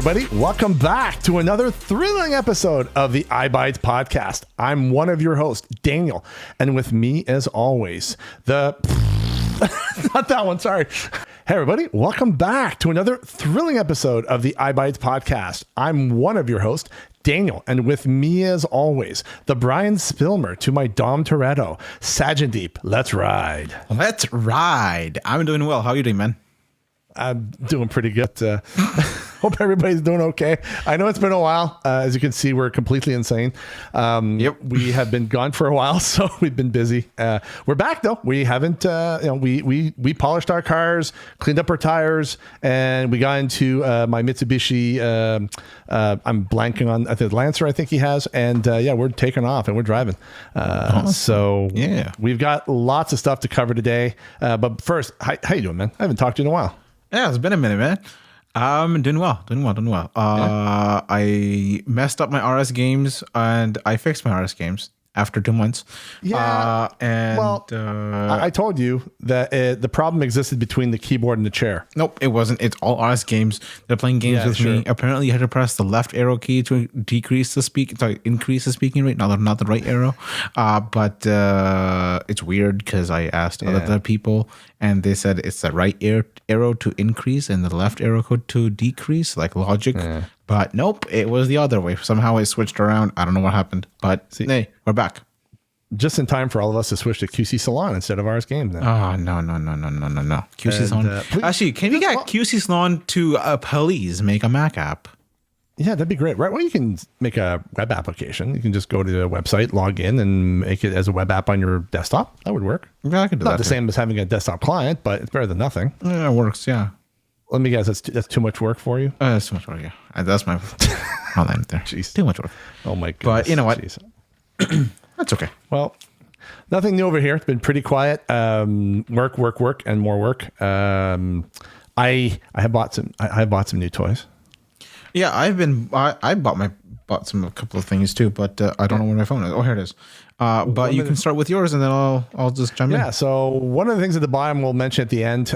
everybody. Welcome back to another thrilling episode of the iBites podcast. I'm one of your hosts, Daniel, and with me, as always, not that one, sorry. Hey, everybody. Welcome back to another thrilling episode of the iBites podcast. I'm one of your hosts, Daniel, and with me, as always, the Brian Spilmer to my Dom Toretto, Sajandeep. Let's ride. Let's ride. I'm doing well. How are you doing, man? I'm doing pretty good. Hope everybody's doing okay. I know it's been a while. As you can see, we're completely insane. Yep. We have been gone for a while, so we've been busy. We're back though. We haven't. We polished our cars, cleaned up our tires, and we got into my Mitsubishi. I'm blanking on the Lancer. I think he has, and we're taking off and we're driving. Awesome. So yeah, we've got lots of stuff to cover today. But first, how you doing, man? I haven't talked to you in a while. Yeah, it's been a minute, man. I'm doing well. I messed up my RS games and I fixed my RS games after 2 months. Yeah. I told you that the problem existed between the keyboard and the chair. Nope, it wasn't. It's all RS games. They're playing games with me. Apparently, you had to press the left arrow key to increase the speaking rate, not the right arrow. But it's weird because I asked other people, and they said it's the right arrow to increase and the left arrow to decrease, like logic. Yeah. But nope, it was the other way. Somehow it switched around. I don't know what happened, but hey, we're back. Just in time for all of us to switch to QC Salon instead of RS Games. Now. Oh, no. QC Salon. Actually, can we get QC Salon to please make a Mac app? Yeah, that'd be great. Right. Well, you can make a web application. You can just go to the website, log in, and make it as a web app on your desktop. That would work. Yeah, I could do that. Not the same as having a desktop client, but it's better than nothing. Yeah, it works, yeah. Let me guess, that's too much work for you? That's too much work, yeah. That's my line there. Jeez. Too much work. Oh, my goodness. But you know what? That's okay. Well, nothing new over here. It's been pretty quiet. Work, and more work. I have bought some new toys. Yeah, I bought a couple of things too, but I don't know where my phone is. Oh, here it is. But you can start with yours, and then I'll just chime in. Yeah. So one of the things at the bottom we'll mention at the end.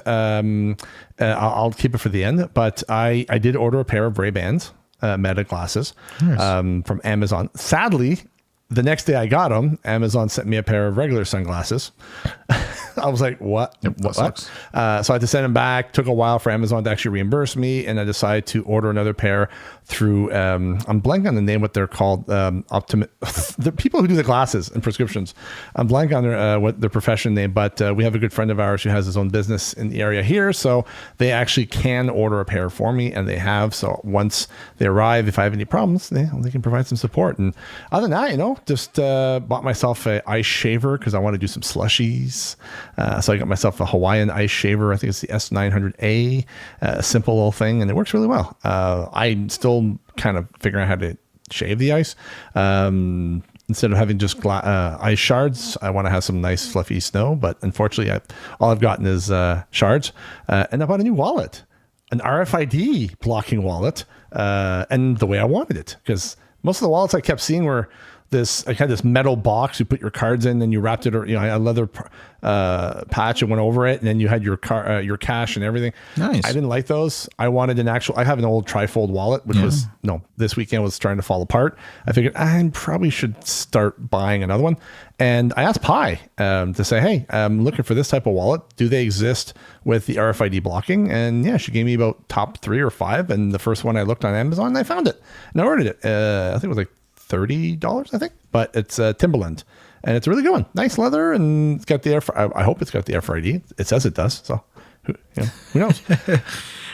I'll keep it for the end. But I did order a pair of Ray-Bans Meta glasses from Amazon. Sadly, the next day I got them, Amazon sent me a pair of regular sunglasses. I was like, what? What? So I had to send them back. Took a while for Amazon to actually reimburse me. And I decided to order another pair through, I'm blanking on the name, what they're called. The people who do the glasses and prescriptions. I'm blanking on what their profession name, but we have a good friend of ours who has his own business in the area here. So they actually can order a pair for me, and they have. So once they arrive, if I have any problems, they can provide some support. And other than that, just bought myself an ice shaver because I want to do some slushies. So I got myself a Hawaiian ice shaver. I think it's the S900A, a simple little thing, and it works really well. I'm still kind of figuring out how to shave the ice. Instead of having just ice shards, I want to have some nice fluffy snow. But unfortunately, all I've gotten is shards. And I bought a new wallet, an RFID blocking wallet, and the way I wanted it. Because most of the wallets I kept seeing were I had this metal box you put your cards in, and you wrapped it, a leather patch and went over it, and then you had your cash and everything. Nice. I didn't like those. I wanted I have an old trifold wallet, which this weekend was starting to fall apart. I figured I probably should start buying another one. And I asked Pi to say, hey, I'm looking for this type of wallet. Do they exist with the RFID blocking? And yeah, she gave me about top 3 or 5. And the first one I looked on Amazon, and I found it. And I ordered it. I think it was like $30, I think, but it's Timberland, and it's a really good one. Nice leather, and it's got the I hope it's got the RFID. It says it does, so who knows?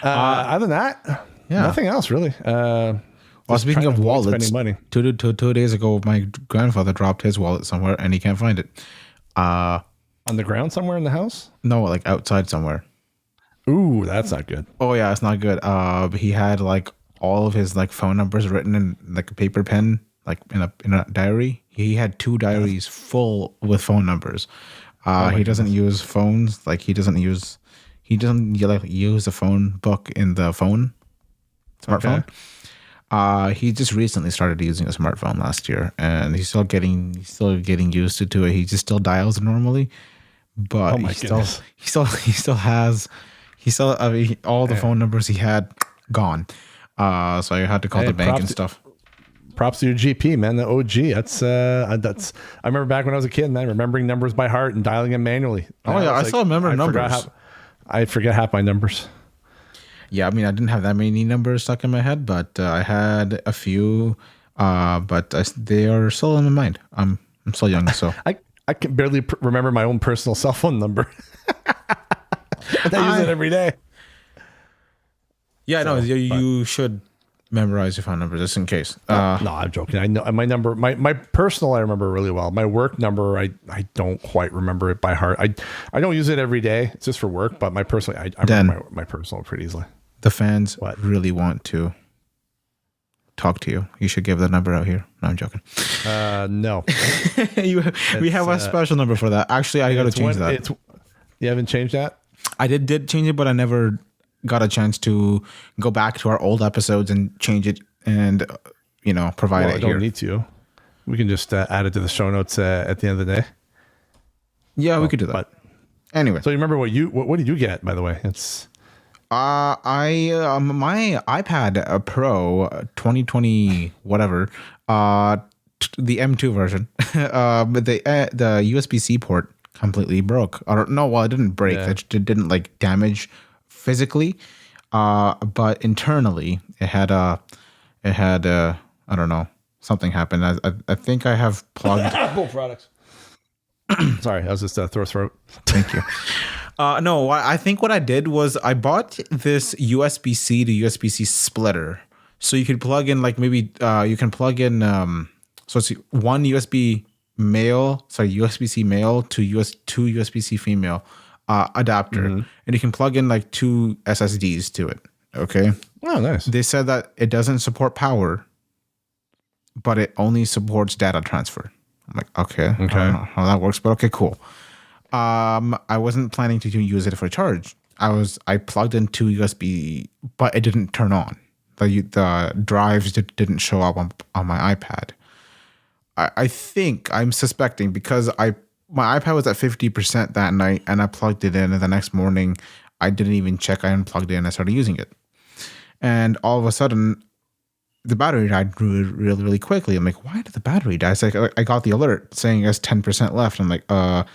Other than that, nothing else really. Well, speaking of wallets, money. Two days ago, my grandfather dropped his wallet somewhere, and he can't find it. On the ground somewhere in the house? No, like outside somewhere. Ooh, that's not good. Oh yeah, it's not good. He had like all of his like phone numbers written in like a paper pen, like in a diary. He had 2 diaries full with phone numbers. He doesn't use phones. Like he doesn't use the phone book in the smartphone. Okay. He just recently started using a smartphone last year, and he's still getting used to it. He just still dials normally, but all the phone numbers he had gone. So I had to call the bank and stuff. Props to your GP, man. The OG. That's. I remember back when I was a kid, man, remembering numbers by heart and dialing them manually. Oh yeah, I still remember numbers. I forget half my numbers. Yeah, I mean, I didn't have that many numbers stuck in my head, but I had a few. But they are still in my mind. I'm still young, so I can barely remember my own personal cell phone number. I use it every day. Yeah, so, no, you should memorize your phone number just in case. No, I'm joking. I know my number. My personal I remember really well. My work number I don't quite remember it by heart. I don't use it every day. It's just for work. But my personal I remember my personal pretty easily. The fans really want to talk to you. You should give the number out here. No, I'm joking. No. We have a special number for that. Actually, I got to change that. You haven't changed that? I did change it, but I never got a chance to go back to our old episodes and change it and, provide it here. I don't need to. We can just add it to the show notes at the end of the day. Yeah, we could do that. But anyway. So you remember what did you get, by the way? It's... my iPad Pro 2020 whatever, the M2 version, the USB-C port completely broke. I don't know. Well, it didn't break. Yeah. It didn't like damage physically, but internally it had I don't know, something happened. I think I have plugged Apple products. Sorry, that was just a throat. Thank you. No, I think what I did was I bought this USB-C to USB-C splitter. So you could plug in like maybe you can plug in so it's one USB-C male to USB-C female adapter, and you can plug in like 2 SSDs to it. Okay. Oh, nice. They said that it doesn't support power, but it only supports data transfer. I'm like, okay. I don't know how that works, but okay, cool. I wasn't planning to use it for charge. I plugged into USB, but it didn't turn on. The drives didn't show up on my iPad. I think I'm suspecting because my iPad was at 50% that night, and I plugged it in, and the next morning I didn't even check. I unplugged it and I started using it, and all of a sudden the battery died really, really, really quickly. I'm like, why did the battery die? It's like I got the alert saying it has 10% left. I'm like, and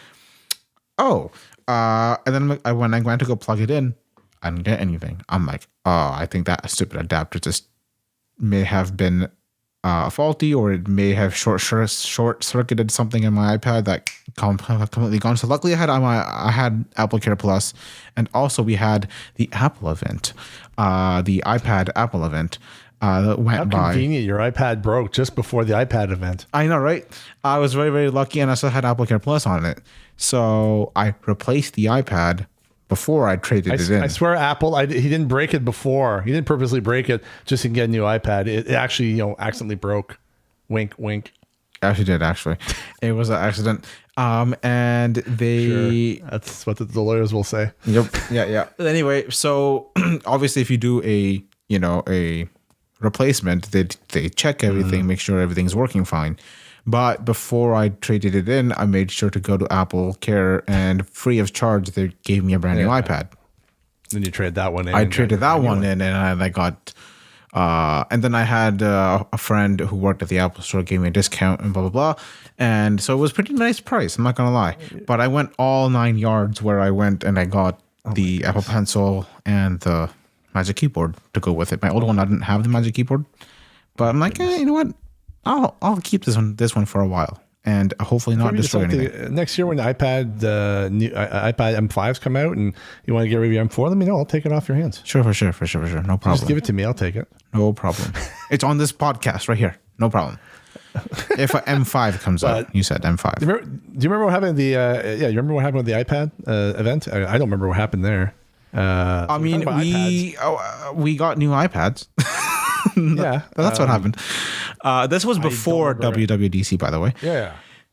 then when I went to go plug it in, I didn't get anything. I'm like, I think that stupid adapter just may have been faulty, or it may have short circuited something in my iPad that completely gone. So luckily I had Apple Care Plus, and also we had the Apple event, the iPad Apple event. That went by. How convenient! Your iPad broke just before the iPad event. I know, right? I was very, very lucky, and I still had Apple Care Plus on it. So I replaced the iPad before I traded it in. I swear, Apple, he didn't break it before. He didn't purposely break it just to get a new iPad. It actually, accidentally broke. Wink, wink. Actually did, actually. It was an accident. And they... Sure. That's what the lawyers will say. Yep. Yeah. Anyway, so obviously if you do a replacement, they check everything, make sure everything's working fine. But before I traded it in, I made sure to go to Apple Care, and free of charge, they gave me a brand new iPad. Then you trade that one in. I traded that one in, and I got, and then I had a friend who worked at the Apple Store, gave me a discount and blah, blah, blah. And so it was a pretty nice price. I'm not going to lie. But I went all 9 yards where I went, and I got the Apple Pencil and the Magic Keyboard to go with it. My old one, I didn't have the Magic Keyboard, but I'm like, you know what? I'll keep this one for a while, and hopefully not destroy anything. Next year when the iPad M5s come out and you want to get rid of your M4, let me know. I'll take it off your hands. Sure. No problem. Just give it to me. I'll take it. No problem. It's on this podcast right here. No problem. If an M5 comes out, you said M5. Do you remember what happened at the you remember what happened with the iPad event? I don't remember what happened there. I mean, we got new iPads. Yeah, that's what happened. This was before WWDC, by the way. Yeah.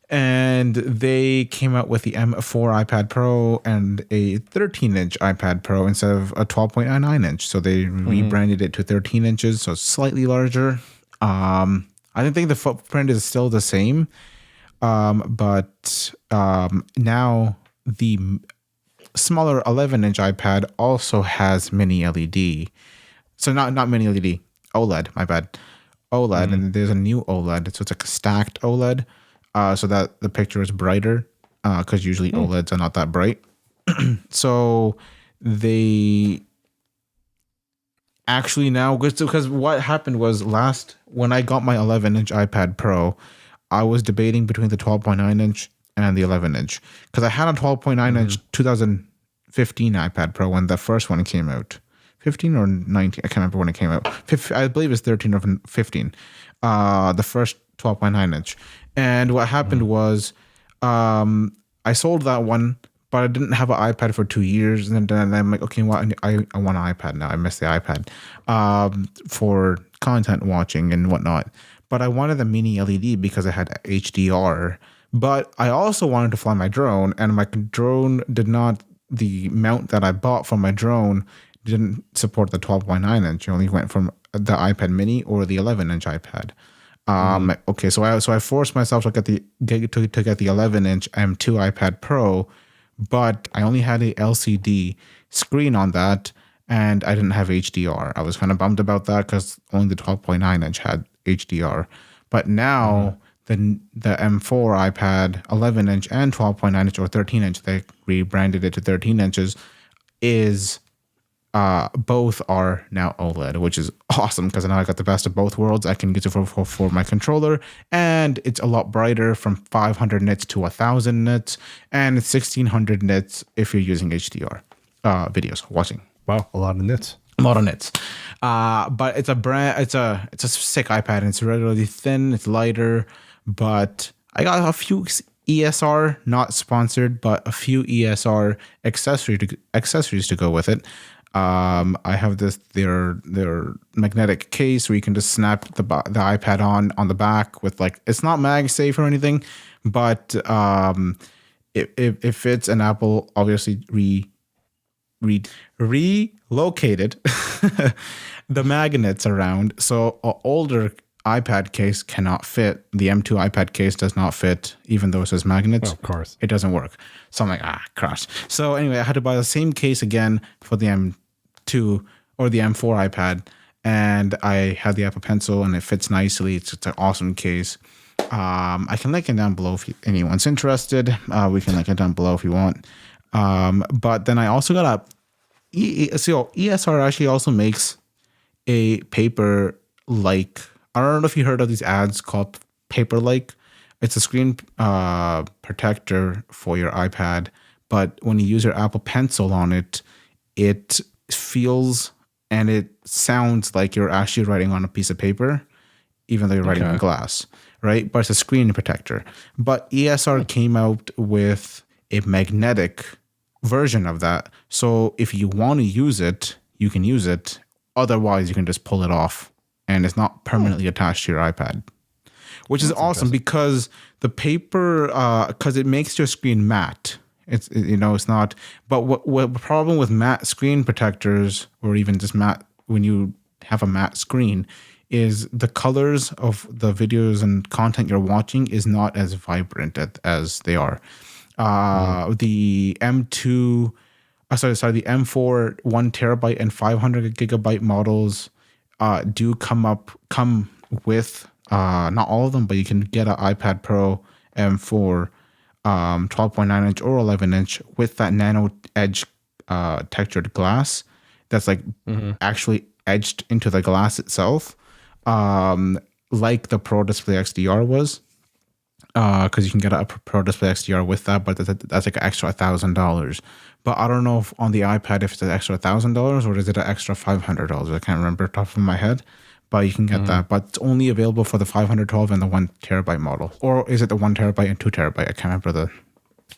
And they came out with the M4 iPad Pro and a 13-inch iPad Pro instead of a 12.99-inch. So they rebranded it to 13 inches, so it's slightly larger. I don't think the footprint is still the same, but now the smaller 11-inch iPad also has mini LED. So not mini LED. OLED, my bad. OLED, and there's a new OLED. So it's like a stacked OLED, so that the picture is brighter, because usually OLEDs are not that bright. So they actually now, because what happened was when I got my 11-inch iPad Pro, I was debating between the 12.9-inch and the 11-inch, because I had a 12.9-inch 2015 iPad Pro when the first one came out. 15 or 19, I can't remember when it came out. I believe it's 13 or 15. The first 12.9-inch. And what happened was I sold that one, but I didn't have an iPad for 2 years. And then I'm like, okay, well, I want an iPad now. I miss the iPad for content watching and whatnot. But I wanted the mini LED because I had HDR. But I also wanted to fly my drone, and my drone the mount that I bought for my drone didn't support the 12.9-inch. It only went from the iPad mini or the 11-inch iPad. Okay, so I forced myself to get the 11-inch M2 iPad Pro, but I only had a LCD screen on that, and I didn't have HDR. I was kind of bummed about that because only the 12.9-inch had HDR. But now the M4 iPad, 11-inch and 12.9-inch or 13-inch, they rebranded it to 13 inches, is both are now OLED, which is awesome because now I got the best of both worlds. I can use it for my controller, and it's a lot brighter, from 500 nits to 1,000 nits, and it's 1,600 nits if you're using HDR videos watching. Wow, a lot of nits. A lot of nits. But it's a sick iPad, and it's relatively thin. It's lighter, but I got a few ESR, not sponsored, but a few ESR accessories to go with it. I have their magnetic case where you can just snap the iPad on the back with, like, it's not MagSafe or anything, but it fits, and Apple obviously relocated the magnets around, so an older iPad case cannot fit. The M2 iPad case does not fit, even though it says magnets. Oh, of course. It doesn't work. So I'm like, crash. So anyway, I had to buy the same case again for the M2 or the M4 iPad, and I had the Apple Pencil, and it fits nicely. It's an awesome case. I can link it down below if anyone's interested. We can link it down below if you want. But then I also got ESR actually also makes a paper-like. I don't know if you heard of these ads called paper-like. It's a screen protector for your iPad, but when you use your Apple Pencil on it, it feels and it sounds like you're actually writing on a piece of paper, even though you're writing on glass, right? But it's a screen protector. But ESR came out with a magnetic version of that. So if you want to use it, you can use it. Otherwise, you can just pull it off, and it's not permanently attached to your iPad, which is awesome because the paper, because it makes your screen matte. It's not. But what the problem with matte screen protectors, or even just matte, when you have a matte screen, is the colors of the videos and content you're watching is not as vibrant as they are. The M2, the M4 1 terabyte and 500 gigabyte models do come with not all of them, but you can get an iPad Pro M4 12.9-inch or 11-inch with that nano edge textured glass that's like actually edged into the glass itself, like the Pro Display XDR was. Because you can get a Pro Display XDR with that, but that's like an extra $1,000. But I don't know if on the iPad if it's an extra $1,000 or is it an extra $500. I can't remember top of my head, but you can get that. But it's only available for the 512 and the 1 terabyte model, or is it the 1 terabyte and 2 terabyte? I can't remember the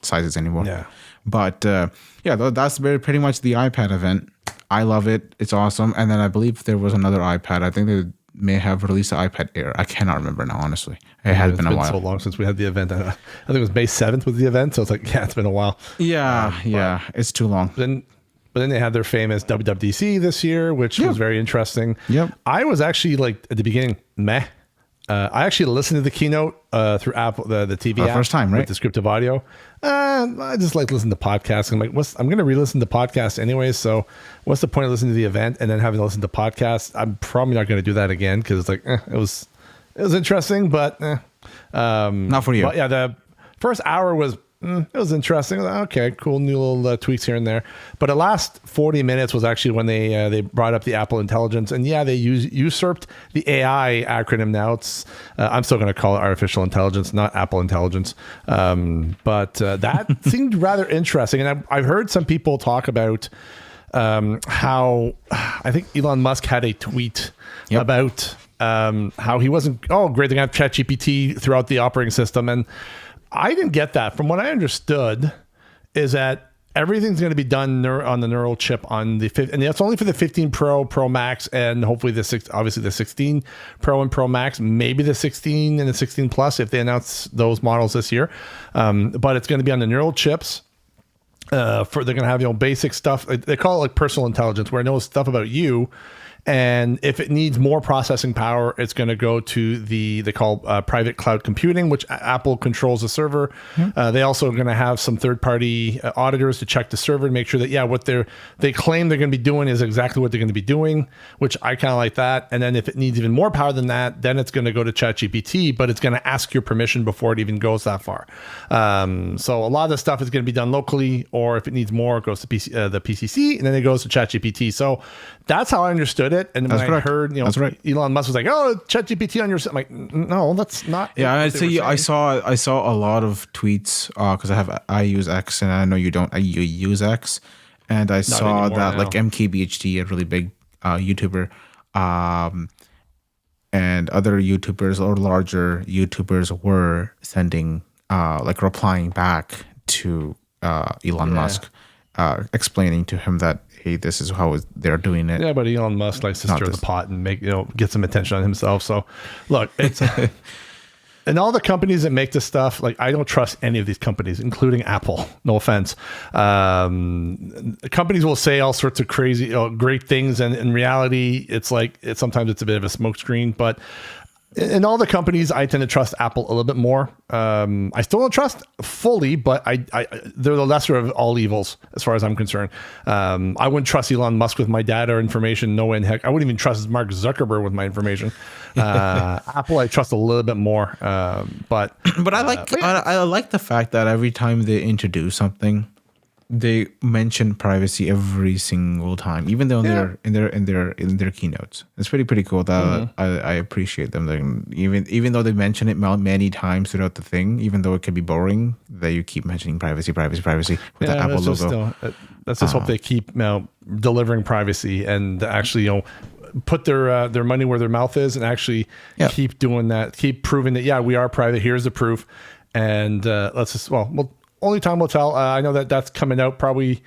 sizes anymore. Yeah, but that's pretty much the iPad event. I love it. It's awesome. And then I believe there was another iPad. I think they may have released the iPad Air. I cannot remember now, honestly. It has been a while. It's been so long since we had the event. I think it was May 7th was the event, so it's like, it's been a while. Yeah, it's too long. But then they had their famous WWDC this year, which was very interesting. Yep. I was actually, like, at the beginning, meh. I actually listened to the keynote through Apple, the TV app. First time, right? With descriptive audio. I just like listening to podcasts. I'm like, I'm going to re-listen to podcasts anyway, so what's the point of listening to the event and then having to listen to podcasts? I'm probably not going to do that again because it's like, it was interesting, but not for you. But yeah, the first hour was it was interesting. Okay, cool, new little tweaks here and there. But the last 40 minutes was actually when they brought up the Apple Intelligence, and yeah, they usurped the AI acronym. Now it's I'm still going to call it artificial intelligence, not Apple Intelligence. But that seemed rather interesting, and I've heard some people talk about how I think Elon Musk had a tweet about how he wasn't. Oh, great! They're going to have ChatGPT throughout the operating system, and I didn't get that. From what I understood, is that everything's going to be done on the neural chip on the and that's only for the 15 Pro, Pro Max, and hopefully obviously the 16 Pro and Pro Max, maybe the 16 and the 16 Plus if they announce those models this year. But it's going to be on the neural chips. They're going to have basic stuff. They call it like personal intelligence, where it knows stuff about you. And if it needs more processing power, it's going to go to they call private cloud computing, which Apple controls the server. They also are going to have some third-party auditors to check the server and make sure that, what they claim they're going to be doing is exactly what they're going to be doing, which I kind of like that. And then if it needs even more power than that, then it's going to go to ChatGPT, but it's going to ask your permission before it even goes that far. So a lot of the stuff is going to be done locally, or if it needs more, it goes to the PCC, and then it goes to ChatGPT. So that's how I understood it. And when I heard, Elon Musk was like, "Oh, ChatGPT on your," I'm like, "No, that's not." Yeah, I'd say I saw a lot of tweets because I use X, and I know you don't. You use X, and I saw that like MKBHD, a really big YouTuber, and other YouTubers or larger YouTubers were sending replying back to Elon Musk, explaining to him that, hey, this is how they're doing it. Yeah, but Elon Musk likes to stir the pot and make get some attention on himself. So, look, it's and all the companies that make this stuff. Like, I don't trust any of these companies, including Apple. No offense. Companies will say all sorts of crazy, great things, and in reality, sometimes it's a bit of a smokescreen. But in all the companies, I tend to trust Apple a little bit more. I still don't trust fully, but they're the lesser of all evils as far as I'm concerned. I wouldn't trust Elon Musk with my data or information. No way in heck. I wouldn't even trust Mark Zuckerberg with my information. Apple, I trust a little bit more. But I like the fact that every time they introduce something, they mention privacy every single time, even though they're in their keynotes. It's pretty cool. That I appreciate them. Even though they mention it many times throughout the thing, even though it can be boring, that you keep mentioning privacy with that Apple logo. Let's just hope they keep delivering privacy and actually put their money where their mouth is and actually keep doing that. Keep proving that we are private. Here's the proof, and let's just only time will tell. I know that's coming out probably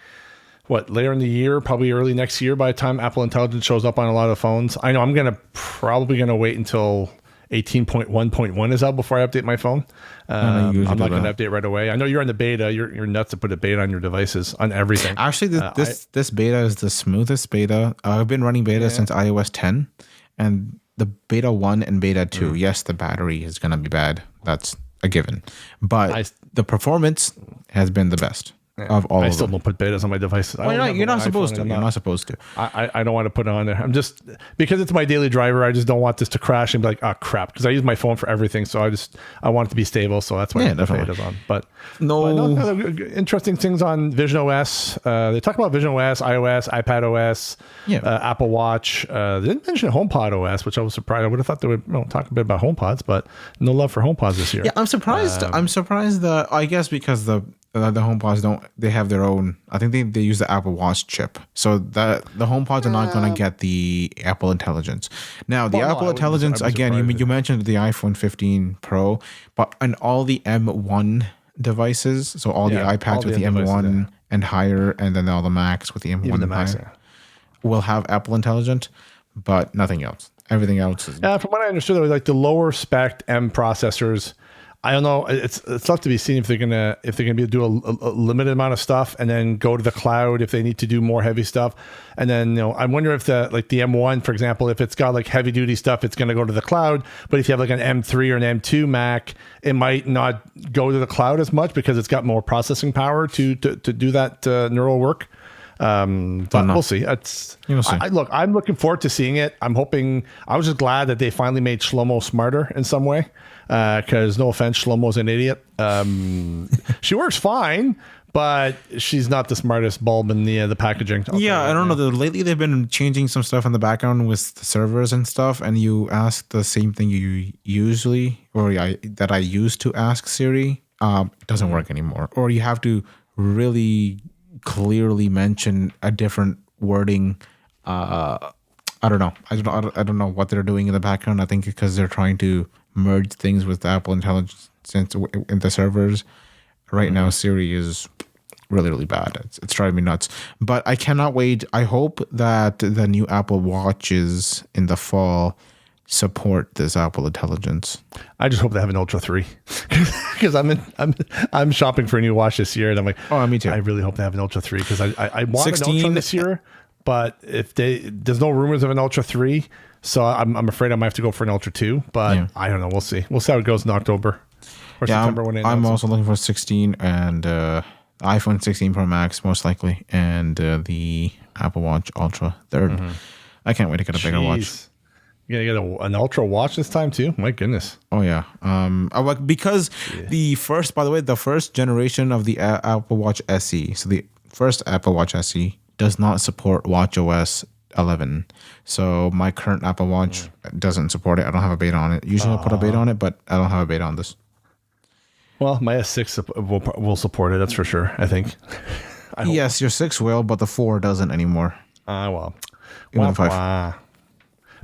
later in the year, probably early next year by the time Apple Intelligence shows up on a lot of phones. I know I'm probably going to wait until 18.1.1 is out before I update my phone. I'm not going to update right away. I know you're on the beta. You're nuts to put a beta on your devices, on everything. Actually, this beta is the smoothest beta. I've been running beta since iOS 10, and the beta 1 and beta 2, yes, the battery is going to be bad. That's a given. But the performance has been the best of all of them. I still don't put betas on my devices. You're not supposed to. You're not supposed to. I don't want to put it on there. I'm just, because it's my daily driver, I just don't want this to crash and be like, oh, crap. Because I use my phone for everything. So I want it to be stable. So that's why I put betas on. But interesting things on Vision OS. They talk about Vision OS, iOS, iPad OS, Apple Watch. They didn't mention HomePod OS, which I was surprised. I would have thought they would talk a bit about HomePods, but no love for HomePods this year. Yeah, I'm surprised. I'm surprised that, I guess because the HomePods they have their own. I think they use the Apple Watch chip, so that the HomePods are not going to get the Apple Intelligence. Now, the Apple Intelligence again, you mentioned the iPhone 15 Pro, but on all the M1 devices, so all the iPads with the M1 and higher, and then all the Macs with the M1 and higher, will have Apple Intelligence, but nothing else. Everything else is. From what I understood, it was like the lower spec M processors I don't know. It's left to be seen if they're gonna do a limited amount of stuff and then go to the cloud if they need to do more heavy stuff. And then I wonder if the M1, for example, if it's got like heavy duty stuff, it's gonna go to the cloud. But if you have like an M3 or an M2 Mac, it might not go to the cloud as much because it's got more processing power to do that neural work. But we'll see. Look, I'm looking forward to seeing it. I'm hoping. I was just glad that they finally made Shlomo smarter in some way. Because no offense, Shlomo's an idiot. She works fine, but she's not the smartest bulb in the packaging. Yeah, I don't know. Lately, they've been changing some stuff in the background with the servers and stuff, and you ask the same thing you usually, that I used to ask Siri. It doesn't work anymore, or you have to really clearly mention a different wording. I don't know. I don't know what they're doing in the background. I think because they're trying to merge things with Apple Intelligence in the servers. Right now, Siri is really, really bad. It's driving me nuts. But I cannot wait. I hope that the new Apple Watches in the fall support this Apple Intelligence. I just hope they have an Ultra 3 because I'm shopping for a new watch this year, and I'm like, oh, me too. I really hope they have an Ultra 3 because I want 16 an Ultra this year. But if there's no rumors of an Ultra 3, so I'm afraid I might have to go for an Ultra 2. But yeah. I don't know. We'll see. We'll see how it goes in October or September when I'm also looking for 16 and iPhone 16 Pro Max most likely, and the Apple Watch Ultra 3rd. I can't wait to get a bigger watch. You're gonna get an Ultra watch this time too? My goodness. Oh yeah. Because the first generation of the Apple Watch SE, so the first Apple Watch SE does not support watchOS 11. So my current Apple Watch doesn't support it. I don't have a beta on it. Usually I'll put a beta on it, but I don't have a beta on this. Well, my S6 will support it. That's for sure. I think. Yes, your 6 will, but the 4 doesn't anymore. Well. Even 5.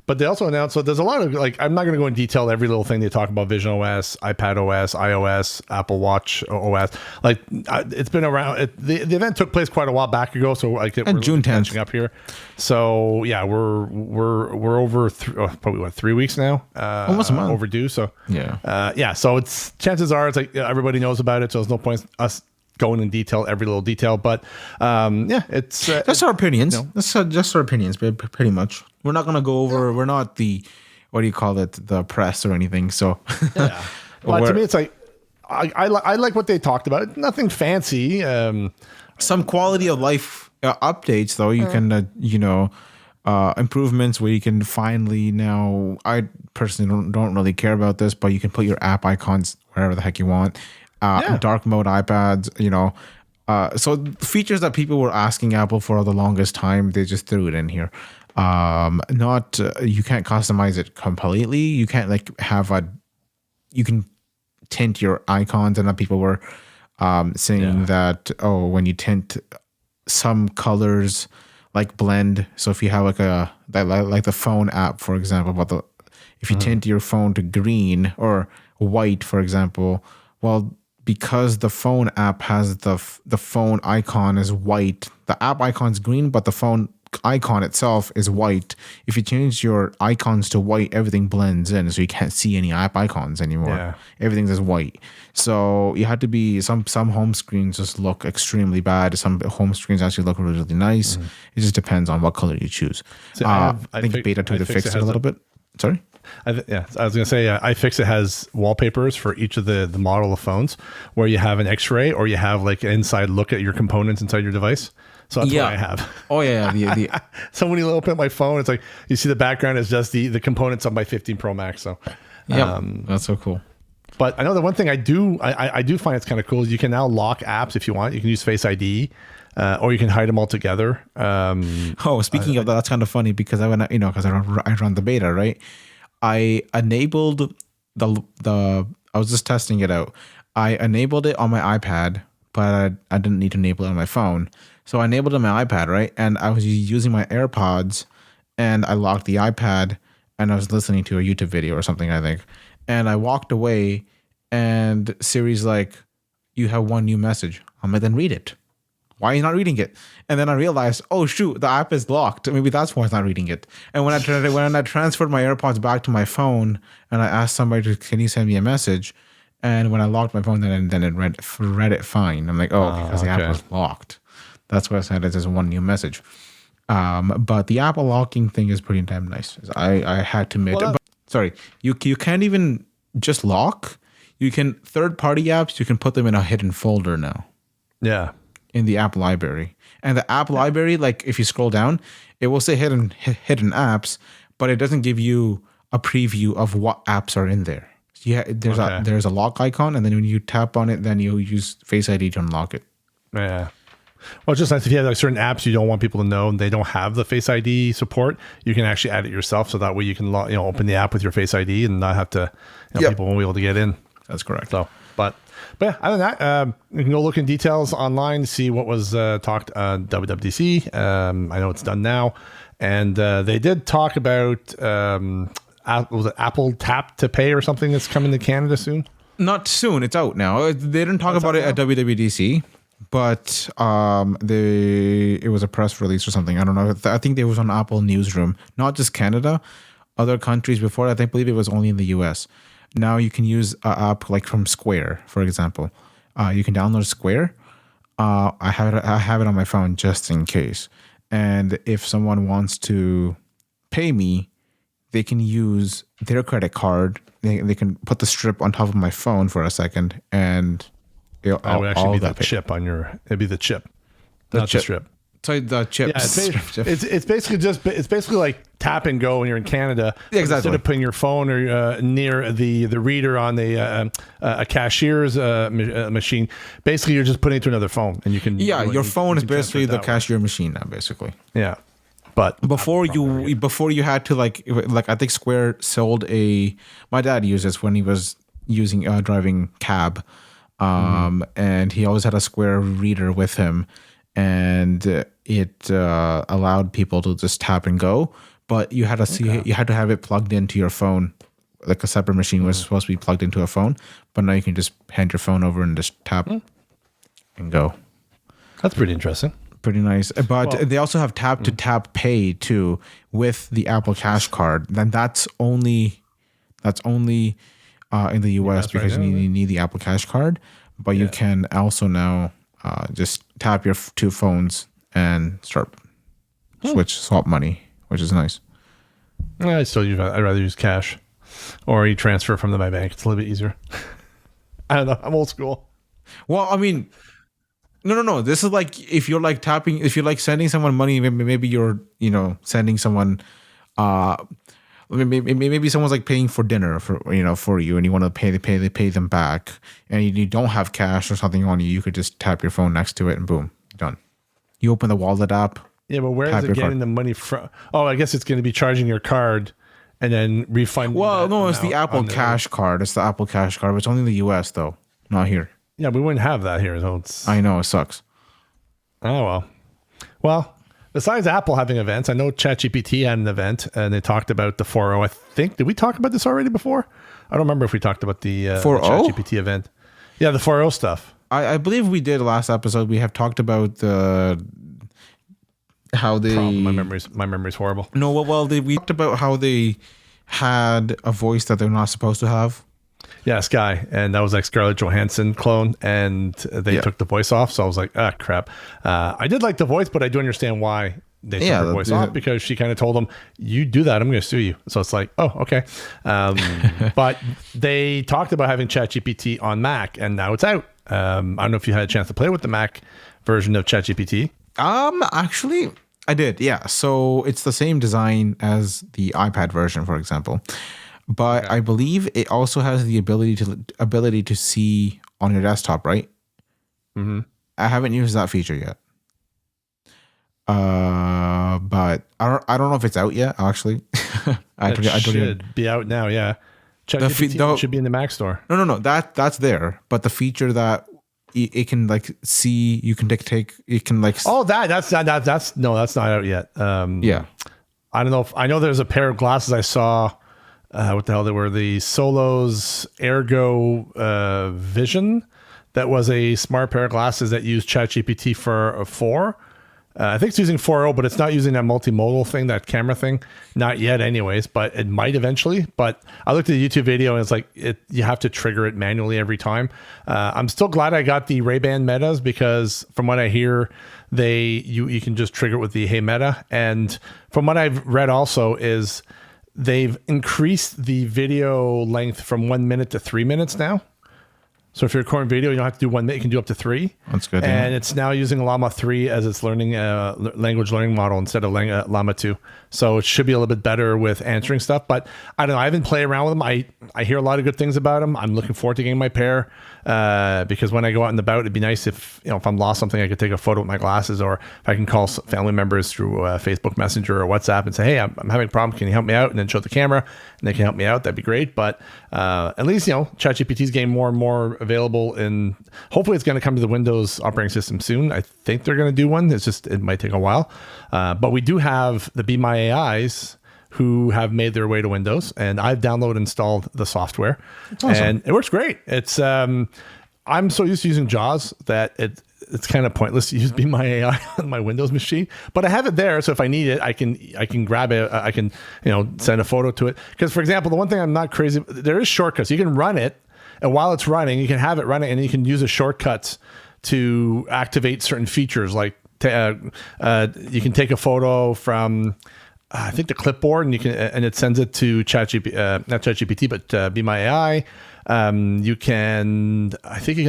But they also announced, so there's a lot of, I'm not going to go in detail every little thing they talk about, Vision OS, iPad OS, iOS, Apple Watch OS. It's been around. The event took place quite a while back ago, so we're June 10th. catching up here. So yeah, we're over probably 3 weeks now. Almost a month overdue. So yeah. So it's chances are it's like everybody knows about it, so there's no point us going in detail, every little detail, but it's that's our opinions. That's just our opinions, pretty much. We're not going to go over. We're not the the press or anything. So, yeah. But to me, it's like I like what they talked about. Nothing fancy. Some quality of life updates, though. You can improvements where you can finally now. I personally don't really care about this, but you can put your app icons wherever the heck you want. Dark mode iPads, so features that people were asking Apple for the longest time, they just threw it in here. You can't customize it completely. You can't you can tint your icons, and people were saying that when you tint some colors blend. So if you have the phone app, for example, but if you tint your phone to green or white, for example, well, because the phone app has the phone icon is white, the app icon's green, but the phone icon itself is white. If you change your icons to white, everything blends in, so you can't see any app icons anymore. Yeah. Everything's just white. So you had to be some home screens just look extremely bad. Some home screens actually look really, really nice. It just depends on what color you choose. So I think Beta 2 fixed it a little bit. Sorry. I was going to say, iFixit has wallpapers for each of the model of phones where you have an X-ray or you have an inside look at your components inside your device. So that's what I have. Oh yeah. So when you open up my phone, it's like you see the background is just the components of my 15 Pro Max. So that's so cool. But I know the one thing I do find it's kind of cool is you can now lock apps if you want. You can use Face ID. Or you can hide them all together. Speaking of that, that's kind of funny because I run the beta, right? I enabled I was just testing it out. I enabled it on my iPad, but I didn't need to enable it on my phone. So I enabled it on my iPad, right? And I was using my AirPods, and I locked the iPad, and I was listening to a YouTube video or something, I think. And I walked away, and Siri's like, "You have one new message." I'm like, "Then read it. Why are you not reading it?" And then I realized, oh shoot, the app is locked. Maybe that's why it's not reading it. And when I transferred my AirPods back to my phone and I asked somebody can you send me a message, And when I locked my phone, then it read it fine. I'm like, oh, because the app okay. was locked. That's why I sent it as one new message. But the Apple locking thing is pretty damn nice. I had to admit. But, sorry, you can't even just lock. You can third-party apps. You can put them in a hidden folder now. Yeah. In the app library, and the app library, like if you scroll down, it will say hidden apps, but it doesn't give you a preview of what apps are in there. Yeah, there's a lock icon, and then when you tap on it, then you use Face ID to unlock it. Yeah. Well, it's just nice if you have like certain apps you don't want people to know and they don't have the Face ID support, you can actually add it yourself. So that way you can open the app with your Face ID and not have to people won't be able to get in. That's correct. So, but yeah, other than that, you can go look in details online to see what was talked WWDC. I know it's done now, and they did talk about was it Apple Tap to Pay or something that's coming to Canada soon? Not soon. It's out now. They didn't talk about it at WWDC, but it was a press release or something. I don't know. I think it was on Apple Newsroom. Not just Canada, other countries before. I believe it was only in the US. Now you can use an app like from Square, for example. You can download Square. I have it on my phone just in case. And if someone wants to pay me, they can use their credit card. They can put the strip on top of my phone for a second, and that would actually be the chip on your. It'd be the chip, not the strip. So the chip. Yeah, it's basically like tap and go when you're in Canada. Yeah, exactly. Instead of putting your phone or near the reader on a cashier's machine, basically you're just putting it to another phone, and you can. Yeah, your phone is basically the cashier machine now, basically. Yeah, but before you had to like I think Square sold my dad used this when he was using driving cab, and he always had a Square reader with him. And it allowed people to just tap and go, but you had to have it plugged into your phone, like a separate machine was supposed to be plugged into a phone. But now you can just hand your phone over and just tap and go. That's pretty interesting. Pretty nice. But they also have tap to tap pay too with the Apple Cash Card. Then that's only in the US because you need the Apple Cash Card. But you can also now. Just tap your two phones and swap money, which is nice. I'd rather use cash, or you transfer from my bank. It's a little bit easier. I don't know. I'm old school. Well, I mean, no. This is like if you're like tapping, if you're like sending someone money, maybe you're sending someone. Maybe someone's like paying for dinner for you, and you want to pay them back, and you don't have cash or something on you. You could just tap your phone next to it, and boom, done. You open the wallet app. Yeah, but where is it getting the money from? Oh, I guess it's going to be charging your card, and then refunding. Well, no, it's the Apple Cash Card. It's the Apple Cash Card, but it's only in the US though, not here. Yeah, we wouldn't have that here. So I know, it sucks. Oh well. Besides Apple having events, I know ChatGPT had an event, and they talked about the 4.0. I think, did we talk about this already before? I don't remember if we talked about the 4.0 ChatGPT event. Yeah, the 4.0 stuff. I believe we did last episode. We have talked about how they. My memory's horrible. No, we talked about how they had a voice that they're not supposed to have. Yeah, Sky, and that was like Scarlett Johansson clone, and they took the voice off. So I was like, crap. I did like the voice, but I do understand why they took the voice off, because she kind of told them, "You do that, I'm going to sue you." So it's like, oh, okay. But they talked about having ChatGPT on Mac, and now it's out. I don't know if you had a chance to play with the Mac version of ChatGPT. Actually, I did. Yeah, so it's the same design as the iPad version, for example. But I believe it also has the ability to see on your desktop, right? Mm-hmm. I haven't used that feature yet. But I don't know if it's out yet. Actually, It should be out now. Yeah, ChatGPT should be in the Mac store. No. That's there. But the feature that it can like see, you can dictate. It can like. Oh, that's not out yet. Yeah, I don't know. I know there's a pair of glasses I saw. What the hell they were? The Solos Ergo Vision. That was a smart pair of glasses that used ChatGPT for 4. I think it's using 4.0, but it's not using that multimodal thing, that camera thing. Not yet anyways, but it might eventually. But I looked at the YouTube video and it's like you have to trigger it manually every time. I'm still glad I got the Ray-Ban Metas because from what I hear, you can just trigger it with the Hey Meta. And from what I've read also is they've increased the video length from 1 minute to 3 minutes now. So if you're recording video, you don't have to do 1 minute, you can do up to 3. That's good. And it's now using Llama 3 as its language learning model instead of Llama 2. So it should be a little bit better with answering stuff. But I don't know. I haven't played around with them. I hear a lot of good things about them. I'm looking forward to getting my pair because when I go out and about, it'd be nice if I'm lost something, I could take a photo with my glasses, or if I can call family members through Facebook Messenger or WhatsApp and say, hey, I'm having a problem. Can you help me out? And then show the camera and they can help me out. That'd be great. But at least, ChatGPT is getting more and more available, and hopefully it's going to come to the Windows operating system soon. I think they're going to do one. It might take a while. But we do have the Be My AIs who have made their way to Windows, and I've downloaded and installed the software. Awesome. And it works great. It's I'm so used to using JAWS that it's kind of pointless to use Be My AI on my Windows machine, but I have it there. So if I need it, I can grab it. I can, send a photo to it. Because for example, the one thing I'm not crazy, there is shortcuts. You can run it, and while it's running, you can have it running, and you can use the shortcuts to activate certain features. Like you can take a photo from, I think, the clipboard, and it sends it to not ChatGPT, but Be My AI. I think you can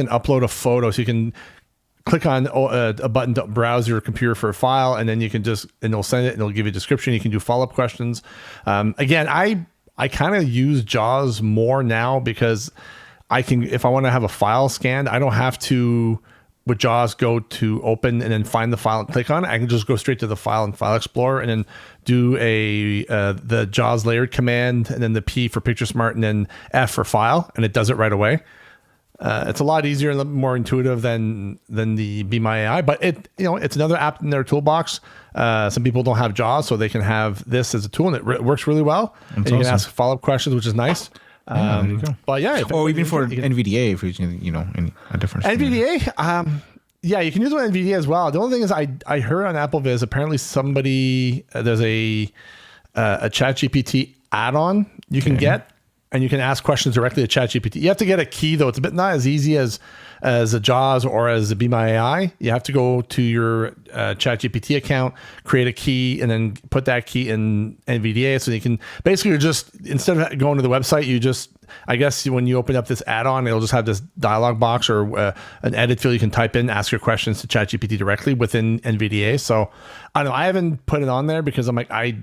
upload a photo, so you can click on a button to browse your computer for a file, and then and it'll send it, and it'll give you a description. You can do follow-up questions. Again, I kind of use JAWS more now because I can, if I want to have a file scanned, I don't have to, with JAWS, go to open and then find the file and click on it. I can just go straight to the file in File Explorer and then do the JAWS layered command, and then the P for Picture Smart, and then F for file, and it does it right away. It's a lot easier and more intuitive than the Be My AI, but it's another app in their toolbox. Some people don't have JAWS, so they can have this as a tool, and it works really well. And you can ask follow-up questions, which is nice. There you go. But yeah, or even for NVDA, if you a different NVDA. Yeah, you can use it on NVDA as well. The only thing is, I heard on AppleVis apparently there's a ChatGPT add-on you can get, and you can ask questions directly to ChatGPT. You have to get a key though. It's a bit not as easy as a JAWS or as a Be My AI. You have to go to your ChatGPT account, create a key, and then put that key in NVDA. So you can basically just, instead of going to the website, I guess when you open up this add-on, it'll just have this dialog box or an edit field you can type in, ask your questions to ChatGPT directly within NVDA. So I don't know. I haven't put it on there because I'm like, I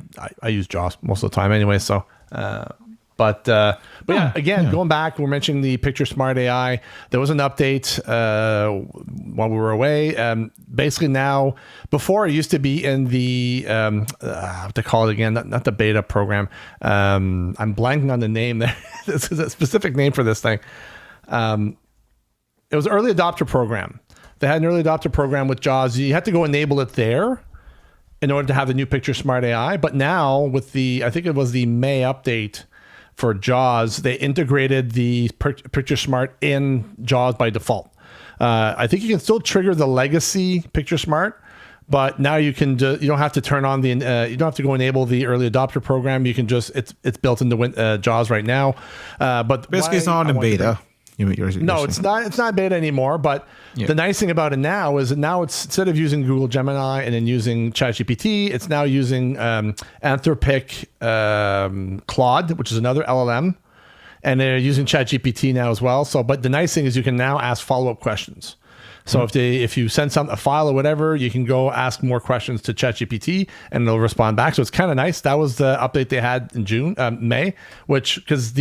use JAWS most of the time anyway. So, But yeah, again, going back, we're mentioning the Picture Smart AI. There was an update while we were away. Basically now, before it used to be in the, what to call it again, not the beta program. I'm blanking on the name there. This is a specific name for this thing. It was early adopter program. They had an early adopter program with JAWS. You had to go enable it there in order to have the new Picture Smart AI. But now with I think it was the May update for JAWS, they integrated the Picture Smart in JAWS by default. I think you can still trigger the legacy Picture Smart, but now you can you don't have to turn on you don't have to go enable the early adopter program. You can just it's built into JAWS right now. But basically, it's not in beta. No, it's not. It's not beta anymore. But the nice thing about it now is that now it's, instead of using Google Gemini and then using ChatGPT, it's now using Anthropic Claude, which is another LLM, and they're using ChatGPT now as well. So, but the nice thing is you can now ask follow-up questions. So if you send a file or whatever, you can go ask more questions to ChatGPT and they'll respond back. So it's kind of nice. That was the update they had in May, because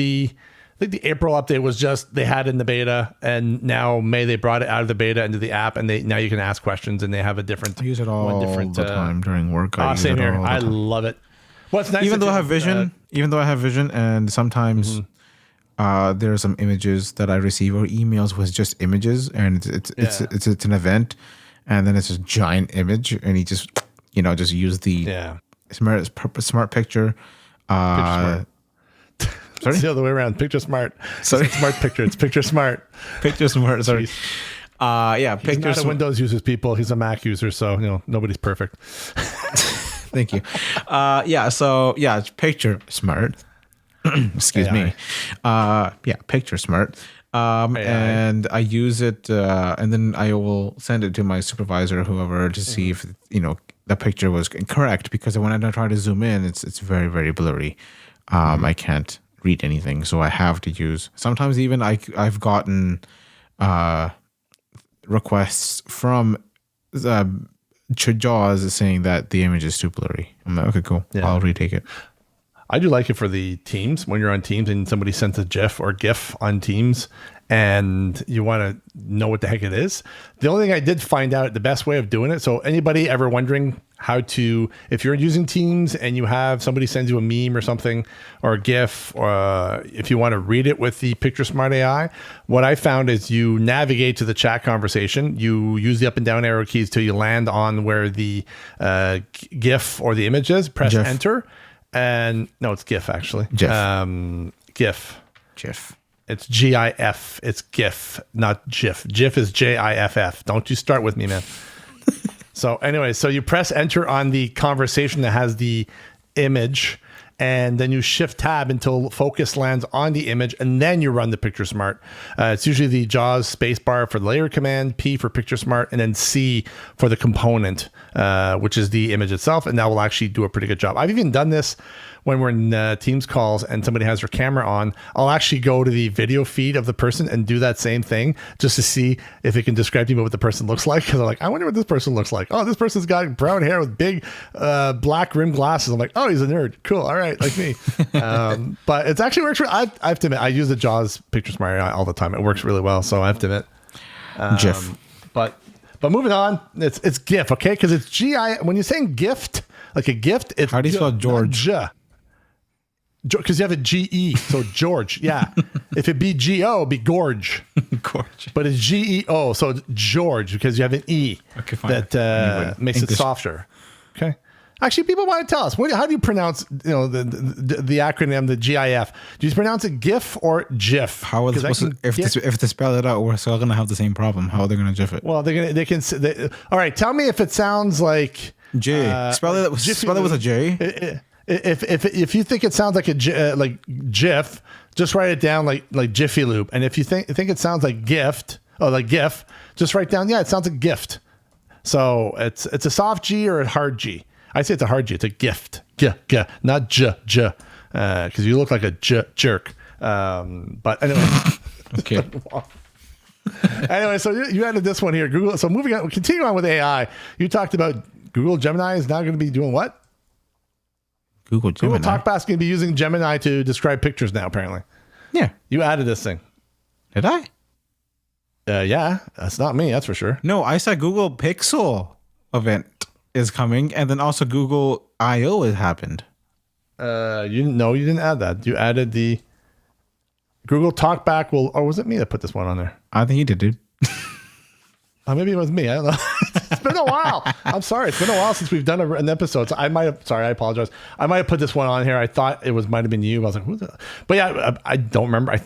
I think the April update was just they had it in the beta, and now May they brought it out of the beta into the app, and now you can ask questions, and they have a different. I use it all the time during work. Same here. I love it. Well, it's nice. Even though I have vision, and sometimes there are some images that I receive or emails with just images, and it's an event, and then it's a giant image, and you just use the smart picture. Sorry? It's the other way around. Picture Smart. Sorry. Smart Picture. It's Picture Smart. Picture Smart. Sorry. Yeah, He's pictures. not a Windows user, people. He's a Mac user, so nobody's perfect. Thank you. Yeah. So yeah, it's Picture Smart. Excuse me. Yeah, Picture Smart. And I use it, and then I will send it to my supervisor, or whoever, to see if the picture was correct. Because when I try to zoom in, it's very, very blurry. I can't read anything, so I have to use. Sometimes even I've gotten requests from JAWS saying that the image is too blurry. I'm like, okay, cool. Yeah. I'll retake it. I do like it for the Teams, when you're on Teams and somebody sends a GIF or GIF on Teams and you want to know what the heck it is. The only thing I did find out the best way of doing it. So anybody ever wondering how to, if you're using Teams and you have somebody sends you a meme or something or a GIF, or if you want to read it with the Picture Smart AI, what I found is you navigate to the chat conversation. You use the up and down arrow keys till you land on where the GIF or the image is. Press enter. And no, it's GIF actually. GIF. It's GIF. It's GIF, not GIF. GIF is JIFF. Don't you start with me, man. So anyway, so you press enter on the conversation that has the image, and then you shift tab until focus lands on the image, and then you run the Picture Smart. It's usually the JAWS spacebar for the layer command, P for Picture Smart, and then C for the component, which is the image itself, and that will actually do a pretty good job. I've even done this when we're in Teams calls and somebody has their camera on. I'll actually go to the video feed of the person and do that same thing just to see if it can describe to me what the person looks like. Because I'm like, I wonder what this person looks like. Oh, this person's got brown hair with big black rimmed glasses. I'm like, oh, he's a nerd. Cool. All right. Like me. But it's actually works. I have to admit, I use the JAWS Picture Smart AI all the time. It works really well. So I have to admit. GIF. But moving on, it's GIF, okay? Because it's G-I. When you're saying gift, like a gift, it's... How do you spell George? Because you have a G-E, so George, yeah. If it be G-O, it'd be Gorge. Gorge. But it's G-E-O, so it's George, because you have an E. Okay, fine. That makes it softer. Okay. Actually, people want to tell us, how do you pronounce the acronym, the GIF? Do you pronounce it GIF or GIF? How are they supposed to, if they spell it out, we're still going to have the same problem. How are they going to GIF it? Well, all right, tell me if it sounds like... J. Spell it with a J. If you think it sounds like like GIF, just write it down like Jiffy Lube. And if you think it sounds like gift or like GIF, just write down, it sounds like gift. So it's a soft G or a hard G. I say it's a hard G. It's a gift. Not J. Because you look like a jerk. But anyway. Okay. Anyway, so you added this one here, Google. So moving on, continuing on with AI, you talked about Google Gemini is now going to be doing what? Google Talkback's going to be using Gemini to describe pictures now, apparently. Yeah. You added this thing. Did I? Yeah. That's not me, that's for sure. No, I said Google Pixel event is coming, and then also Google I/O has happened. You didn't add that. You added the Google Talkback or was it me that put this one on there? I think you did, dude. Maybe it was me. I don't know. It's been a while. I'm sorry. It's been a while since we've done an episode. So I apologize. I might have put this one on here. I thought it might have been you. I was like, who's that? But yeah, I don't remember. I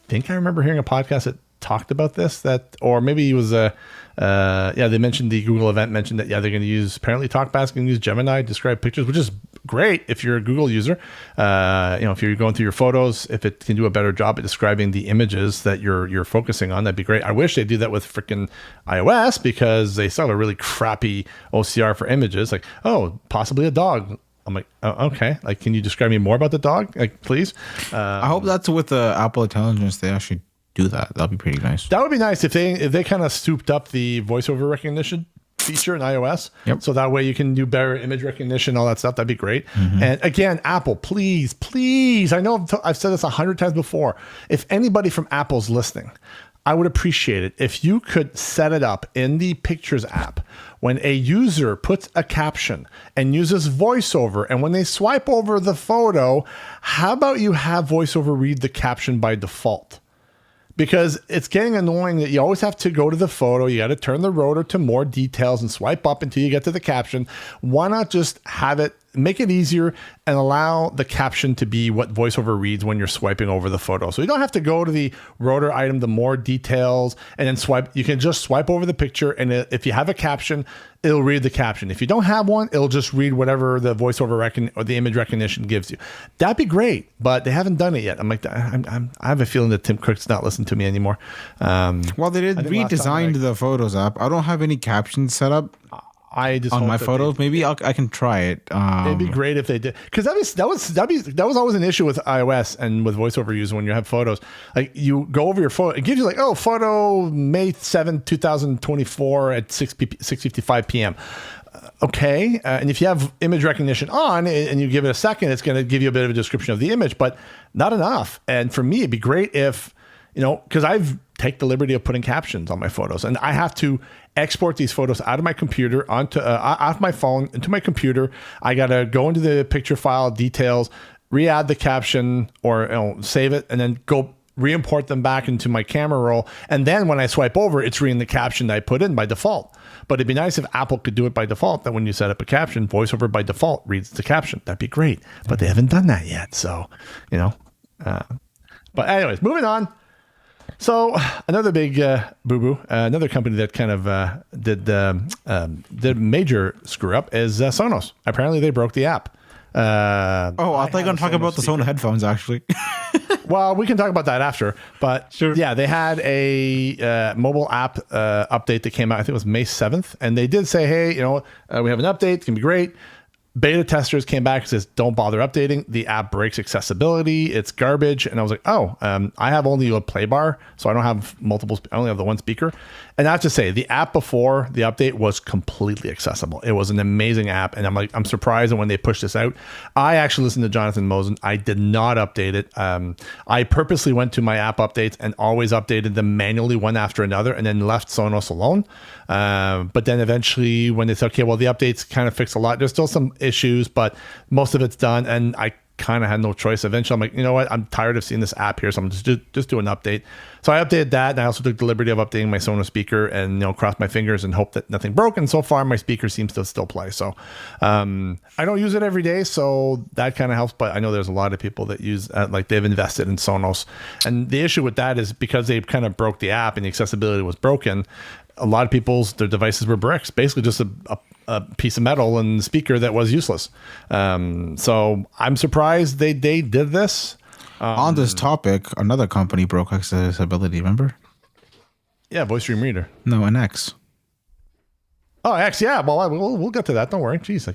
think I remember hearing a podcast that talked about this, or maybe it was they mentioned the Google event mentioned that, they're going to use, apparently Talkback's going to use Gemini to describe pictures, which is great if you're a Google user. If you're going through your photos, if it can do a better job at describing the images that you're focusing on, that'd be great. I wish they do that with freaking iOS, because they still have a really crappy OCR for images. Like, oh, possibly a dog. I'm like, oh, okay. Like, can you describe me more about the dog? Like, please. I hope that's with the Apple Intelligence. They actually do that. That'd be pretty nice. That would be nice if they kind of souped up the voiceover recognition feature in iOS. Yep. So that way you can do better image recognition, all that stuff. That'd be great. Mm-hmm. And again, Apple, please. I know I've said this 100 times before. If anybody from Apple's listening, I would appreciate it if you could set it up in the Pictures app when a user puts a caption and uses voiceover, and when they swipe over the photo, how about you have voiceover read the caption by default? Because it's getting annoying that you always have to go to the photo. You got to turn the rotor to more details and swipe up until you get to the caption. Why not just have it make it easier and allow the caption to be what VoiceOver reads when you're swiping over the photo. So you don't have to go to the rotor item, the more details, and then swipe. You can just swipe over the picture, and if you have a caption, it'll read the caption. If you don't have one, it'll just read whatever the VoiceOver or the image recognition gives you. That'd be great, but they haven't done it yet. I'm like, I have a feeling that Tim Cook's not listening to me anymore. Well, they did redesigned the Photos app. I don't have any captions set up. I just on my photos. Maybe I can try it. It'd be great if they did, because that was always an issue with iOS and with VoiceOver use when you have photos. Like you go over your photo, it gives you like, oh, photo May 7th, 2024 at 6:55 p.m. Okay, and if you have image recognition on and you give it a second, it's going to give you a bit of a description of the image, but not enough. And for me, it'd be great if, because I've taken the liberty of putting captions on my photos, and I have to export these photos out of my computer onto off my phone into my computer. I got to go into the picture file details, re-add the caption, or save it, and then go re-import them back into my camera roll. And then when I swipe over, it's reading the caption that I put in by default. But it'd be nice if Apple could do it by default, that when you set up a caption, VoiceOver by default reads the caption. That'd be great. But they haven't done that yet. So, but anyways, moving on. So another big boo-boo, another company that kind of did a major screw up is Sonos. Apparently they broke the app. I thought you were going to talk about the Sonos headphones, actually. Well, we can talk about that after. But sure. Yeah, they had a mobile app update that came out, I think it was May 7th. And they did say, hey, we have an update. It's going to be great. Beta testers came back and says, don't bother updating. The app breaks accessibility. It's garbage. And I was like, I have only a play bar, so I don't have I only have the one speaker. And I have to say, the app before the update was completely accessible. It was an amazing app. And I'm surprised that when they pushed this out, I actually listened to Jonathan Mosen. I did not update it. I purposely went to my app updates and always updated them manually one after another, and then left Sonos alone. But then eventually when they said, okay, well, the updates kind of fixed a lot. There's still some issues, but most of it's done. And I kind of had no choice. Eventually, I'm like, you know what? I'm tired of seeing this app here, so I'm just do an update. So I updated that, and I also took the liberty of updating my Sonos speaker, and crossed my fingers and hope that nothing broke. And so far, my speaker seems to still play. So I don't use it every day, so that kind of helps. But I know there's a lot of people that use they've invested in Sonos, and the issue with that is because they kind of broke the app and the accessibility was broken. A lot of their devices were bricks, basically just a piece of metal and speaker that was useless. So I'm surprised they did this. On this topic, another company broke accessibility, remember? Yeah, Voice Dream Reader. No, an X. Oh, X, yeah. Well, we'll get to that. Don't worry. Jeez.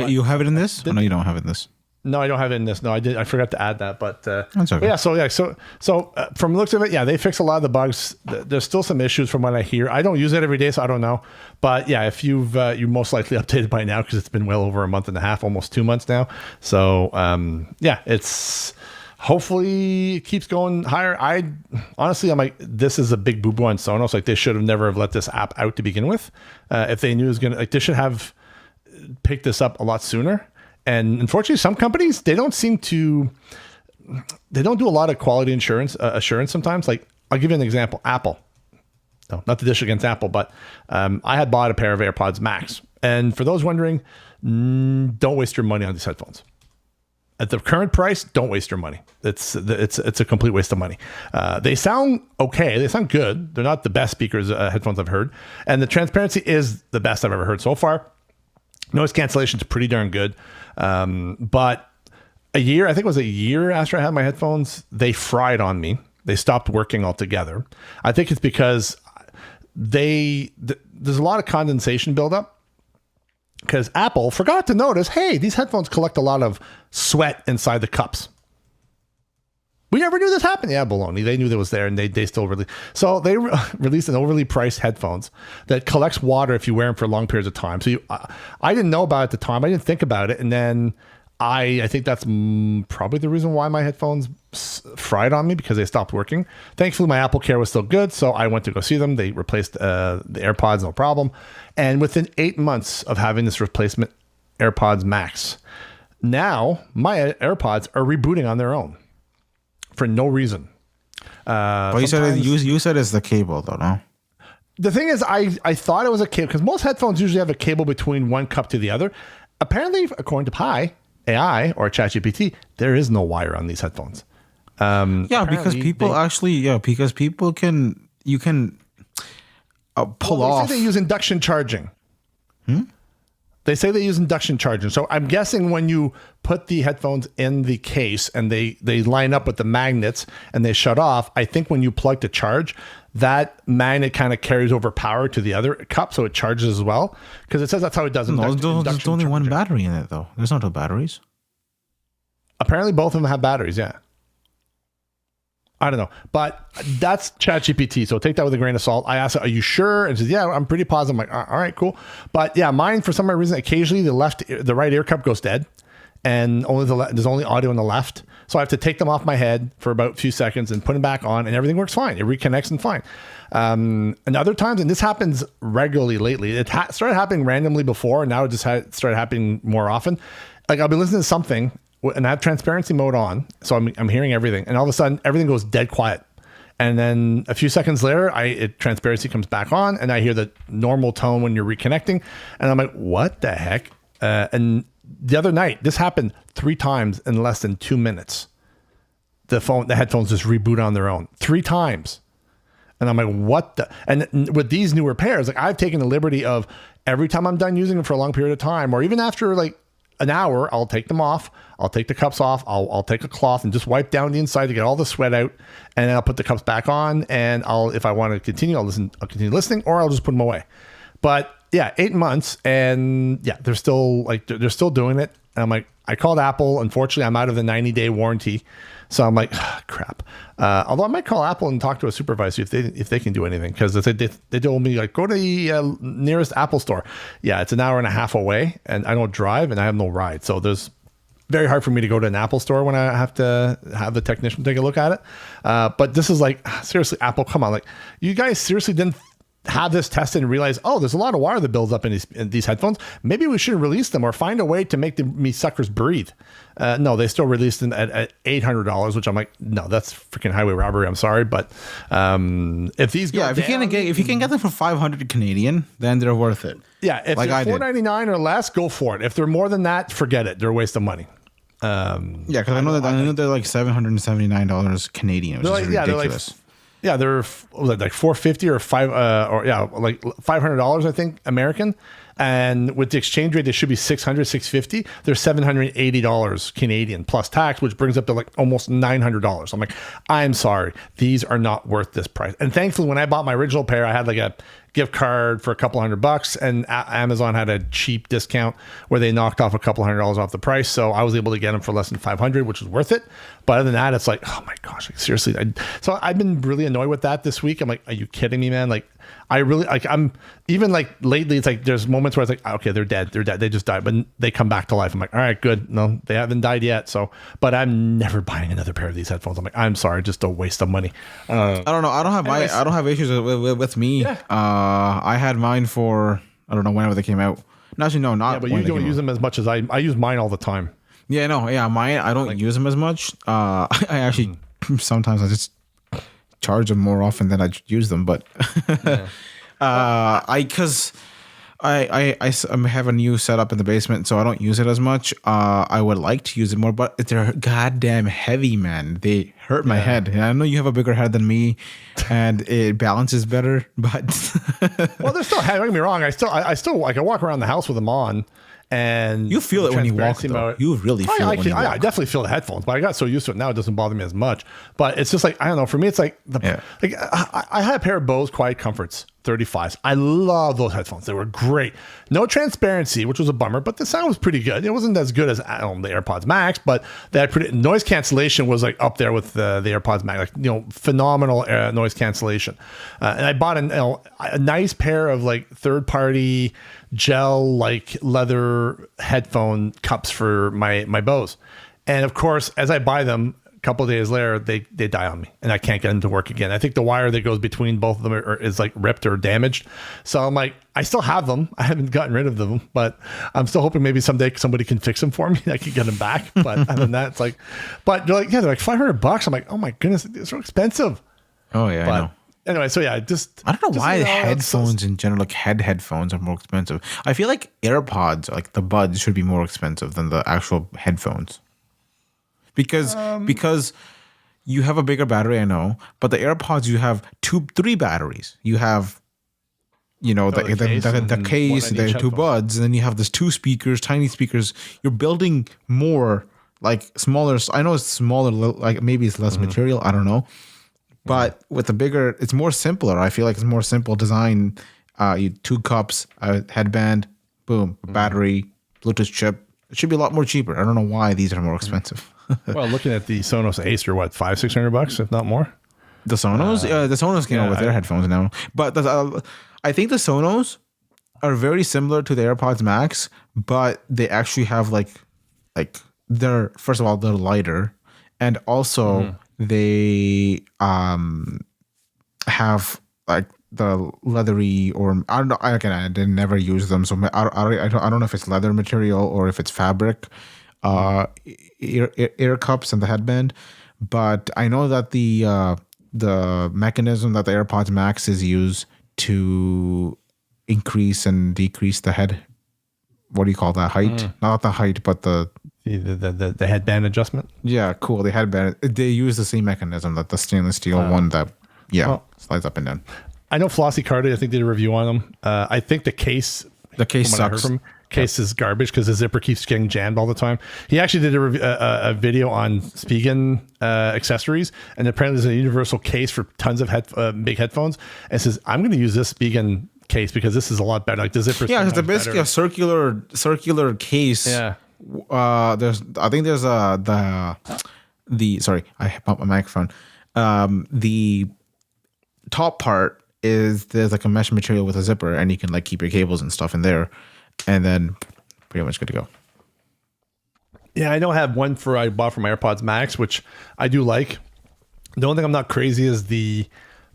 You have it in this? No, you don't have it in this. No, I don't have it in this. No, I did. I forgot to add that, but that's okay. So from the looks of it, yeah, they fixed a lot of the bugs. There's still some issues from what I hear. I don't use it every day, so I don't know. But yeah, if you're most likely updated by now, because it's been well over a month and a half, almost 2 months now. So it's hopefully it keeps going higher. I'm like, this is a big boo boo on Sonos. Like they should have never have let this app out to begin with. If they knew it was gonna, they should have picked this up a lot sooner. And unfortunately, some companies, they don't do a lot of quality assurance sometimes. Like, I'll give you an example. Apple. No, not to dish against Apple, but I had bought a pair of AirPods Max. And for those wondering, don't waste your money on these headphones. At the current price, don't waste your money. It's a complete waste of money. They sound okay. They sound good. They're not the best headphones I've heard. And the transparency is the best I've ever heard so far. Noise cancellation is pretty darn good. But I think it was a year after I had my headphones, they fried on me. They stopped working altogether. I think it's because there's a lot of condensation buildup, because Apple forgot to notice, hey, these headphones collect a lot of sweat inside the cups. We never knew this happened. Yeah, baloney. They knew that was there, and they still released. So they released an overly priced headphones that collects water if you wear them for long periods of time. So I didn't know about it at the time. I didn't think about it, and then I think that's probably the reason why my headphones fried on me, because they stopped working. Thankfully, my Apple Care was still good, so I went to go see them. They replaced the AirPods, no problem. And within 8 months of having this replacement AirPods Max, now my AirPods are rebooting on their own. For no reason. But you said it's the cable, though, no? The thing is, I thought it was a cable, because most headphones usually have a cable between one cup to the other. apparently, according to Pi AI or ChatGPT, there is no wire on these headphones. Because people can pull off. They say they use induction charging. They say they use induction charging. So I'm guessing when you put the headphones in the case and they line up with the magnets and they shut off, I think when you plug to charge, that magnet kind of carries over power to the other cup, so it charges as well. Because it says that's how it does. There's only one battery in it, though. There's not two batteries. Apparently, both of them have batteries. Yeah. I don't know, but that's ChatGPT. So take that with a grain of salt. I asked, "Are you sure?" And she says, "Yeah, I'm pretty positive." I'm like, "All right, cool." But yeah, mine for some reason, occasionally the right ear cup goes dead, and there's only audio on the left. So I have to take them off my head for about a few seconds and put them back on, and everything works fine. It reconnects and fine. And other times, and this happens regularly lately. It started happening randomly before, and now it just started happening more often. Like I'll be listening to something, and I have transparency mode on, so I'm hearing everything, and all of a sudden everything goes dead quiet, and then a few seconds later, transparency comes back on, and I hear the normal tone when you're reconnecting, and I'm like, what the heck? And the other night, this happened 3 times in less than 2 minutes. The headphones just reboot on their own 3 times, and I'm like, what the? And with these newer pairs, like I've taken the liberty of every time I'm done using them for a long period of time, or even after like an hour, I'll take them off. I'll take the cups off. I'll take a cloth and just wipe down the inside to get all the sweat out, and then I'll put the cups back on. And if I want to continue, I'll continue listening, or I'll just put them away. But yeah, 8 months, and yeah, they're still doing it. And I'm like, I called Apple. Unfortunately, I'm out of the 90-day warranty, so I'm like, crap. Although I might call Apple and talk to a supervisor if they can do anything, because they told me like go to the nearest Apple store. Yeah, it's an hour and a half away, and I don't drive and I have no ride, so there's very hard for me to go to an Apple store when I have to have the technician take a look at it. But this is like, seriously, Apple, come on, like you guys seriously didn't have this tested and realize, oh, there's a lot of wire that builds up in these headphones. Maybe we shouldn't release them or find a way to make me suckers breathe. No, they still released them at $800, which I'm like, no, that's freaking highway robbery. I'm sorry, but if these if you can get them for 500 Canadian, then they're worth it. Yeah, if they're $499 or less, go for it. If they're more than that, forget it. They're a waste of money. Because I know they're like $779 Canadian, which is ridiculous. They're like $450 or like $500, I think, American. And with the exchange rate, it should be $650. They're $780 Canadian plus tax, which brings up to like almost $900. I'm like, I'm sorry, these are not worth this price. And thankfully, when I bought my original pair, I had like a gift card for a couple $100, and Amazon had a cheap discount where they knocked off a couple $100 off the price. So I was able to get them for less than $500, which was worth it. But other than that, it's like, oh my gosh, like, seriously. So I've been really annoyed with that this week. I'm like, are you kidding me, man? Like, I really like, I'm even like lately, it's like there's moments where it's like, okay, they're dead. They just died, but they come back to life. I'm like, all right, good. No, they haven't died yet. So, but I'm never buying another pair of these headphones. I'm like, I'm sorry, just a waste of money. I don't know. I don't have issues with me. Yeah. I had mine for, I don't know, whenever they came out. No, actually, no, not. Yeah, but you don't use them as much as I use mine all the time. Yeah, no, yeah, mine. I don't use them as much. I actually sometimes I just charge them more often than I use them, but I have a new setup in the basement, so I don't use it as much. I would like to use it more, but they're goddamn heavy, man. They hurt my head. And I know you have a bigger head than me, and it balances better, but well, they're still heavy. Don't get me wrong. I still like I walk around the house with them on. And you feel it when you walk, though. You really feel it when you walk. I definitely feel the headphones, but I got so used to it now it doesn't bother me as much. But it's just like, I don't know. For me, it's like I had a pair of Bose Quiet Comforts 35s. I love those headphones. They were great. No transparency, which was a bummer, but the sound was pretty good. It wasn't as good as the AirPods Max, but they had pretty noise cancellation was like up there with the AirPods Max. Like, phenomenal noise cancellation. And I bought a nice pair of like third party gel like leather headphone cups for my Bose. And of course, as I buy them, a couple of days later, they die on me and I can't get them to work again. I think the wire that goes between both of them is like ripped or damaged. So I'm like, I still have them. I haven't gotten rid of them, but I'm still hoping maybe someday somebody can fix them for me. I can get them back. But other than that, it's like, but they're like $500. I'm like, oh my goodness, they're so expensive. Oh yeah, but, I know. Anyway, so yeah, just I don't know why it's headphones in general, like headphones, are more expensive. I feel like AirPods, like the buds, should be more expensive than the actual headphones. Because you have a bigger battery, I know, but the AirPods, you have 3 batteries. You have, the case, the 2 buds, and then you have these 2 speakers, tiny speakers. You're building more, like smaller. I know it's smaller, like maybe it's less material. I don't know. But with the bigger, it's more simpler. I feel like it's more simple design. You 2 cups, a headband, boom, battery, Bluetooth chip. It should be a lot more cheaper. I don't know why these are more expensive. Well, looking at the Sonos Ace, are what, $500-$600, if not more? The Sonos, the Sonos came out with their headphones now. But I think the Sonos are very similar to the AirPods Max, but they actually have like they're, first of all, they're lighter, and also they have like the leathery, or I don't know. I did never use them, so I don't know if it's leather material or if it's fabric. Ear cups and the headband, but I know that the mechanism that the AirPods Max is used to increase and decrease the head. What do you call that? Height? Not the height, but the headband adjustment. Yeah, cool. The headband. They use the same mechanism that the stainless steel one that slides up and down. I know Flossie Carter, I think, did a review on them. I think the case sucks. Case is garbage because the zipper keeps getting jammed all the time. He actually did a video on Spigen accessories, and apparently there's a universal case for tons of big headphones. And says, I'm going to use this Spigen case because this is a lot better. Like the zipper. Yeah, it's basically a circular case. Yeah. There's sorry, I bumped my microphone. The top part there's like a mesh material with a zipper, and you can like keep your cables and stuff in there. And then pretty much good to go. Yeah, I don't have one I bought for my AirPods Max, which I do like. The only thing I'm not crazy is the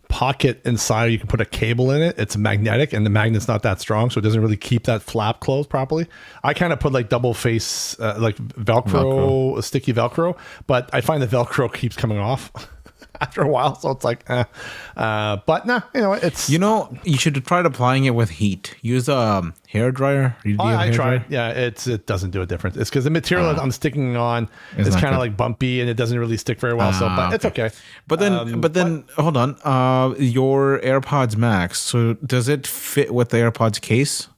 pocket inside. You can put a cable in it. It's magnetic, and the magnet's not that strong, so it doesn't really keep that flap closed properly. I kind of put like double face, like Velcro, sticky Velcro, but I find the Velcro keeps coming off after a while, so it's like but no, it's you should try applying it with heat. Use a hair dryer. I tried. Yeah, it doesn't do a difference. It's because the material that I'm sticking on is kind of like bumpy, and it doesn't really stick very well. But it's okay. But then hold on. Your AirPods Max. So does it fit with the AirPods case?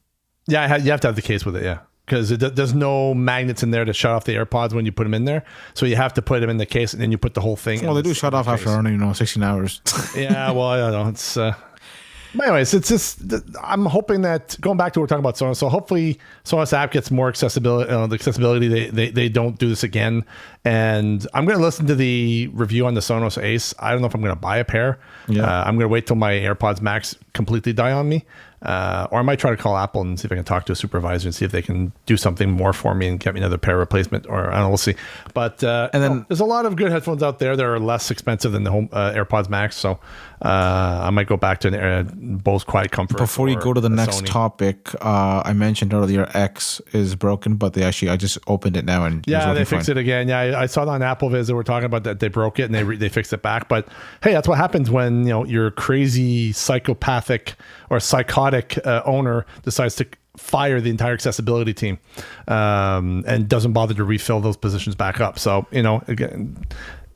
Yeah, you have to have the case with it. Yeah. Because there's no magnets in there to shut off the AirPods when you put them in there. So you have to put them in the case, and then you put the whole thing. Well, they do shut off after, 16 hours. Yeah, well, I don't know. It's but anyways, it's just, I'm hoping that, going back to what we're talking about Sonos, so hopefully Sonos app gets more accessibility. The accessibility, they don't do this again. And I'm going to listen to the review on the Sonos Ace. I don't know if I'm going to buy a pair. Yeah. I'm going to wait till my AirPods Max completely die on me. Or I might try to call Apple and see if I can talk to a supervisor and see if they can do something more for me and get me another pair replacement, or I don't know, we'll see. But and then there's a lot of good headphones out there that are less expensive than the home AirPods Max. So I might go back to Bose Quiet Comfort. Before you go to the next topic, I mentioned earlier X is broken, but I just opened it now and they fixed it again. Yeah, I saw it on Apple Viz. They were talking about that they broke it and they fixed it back. But hey, that's what happens when your crazy psychopathic or psychotic owner decides to fire the entire accessibility team and doesn't bother to refill those positions back up. So again,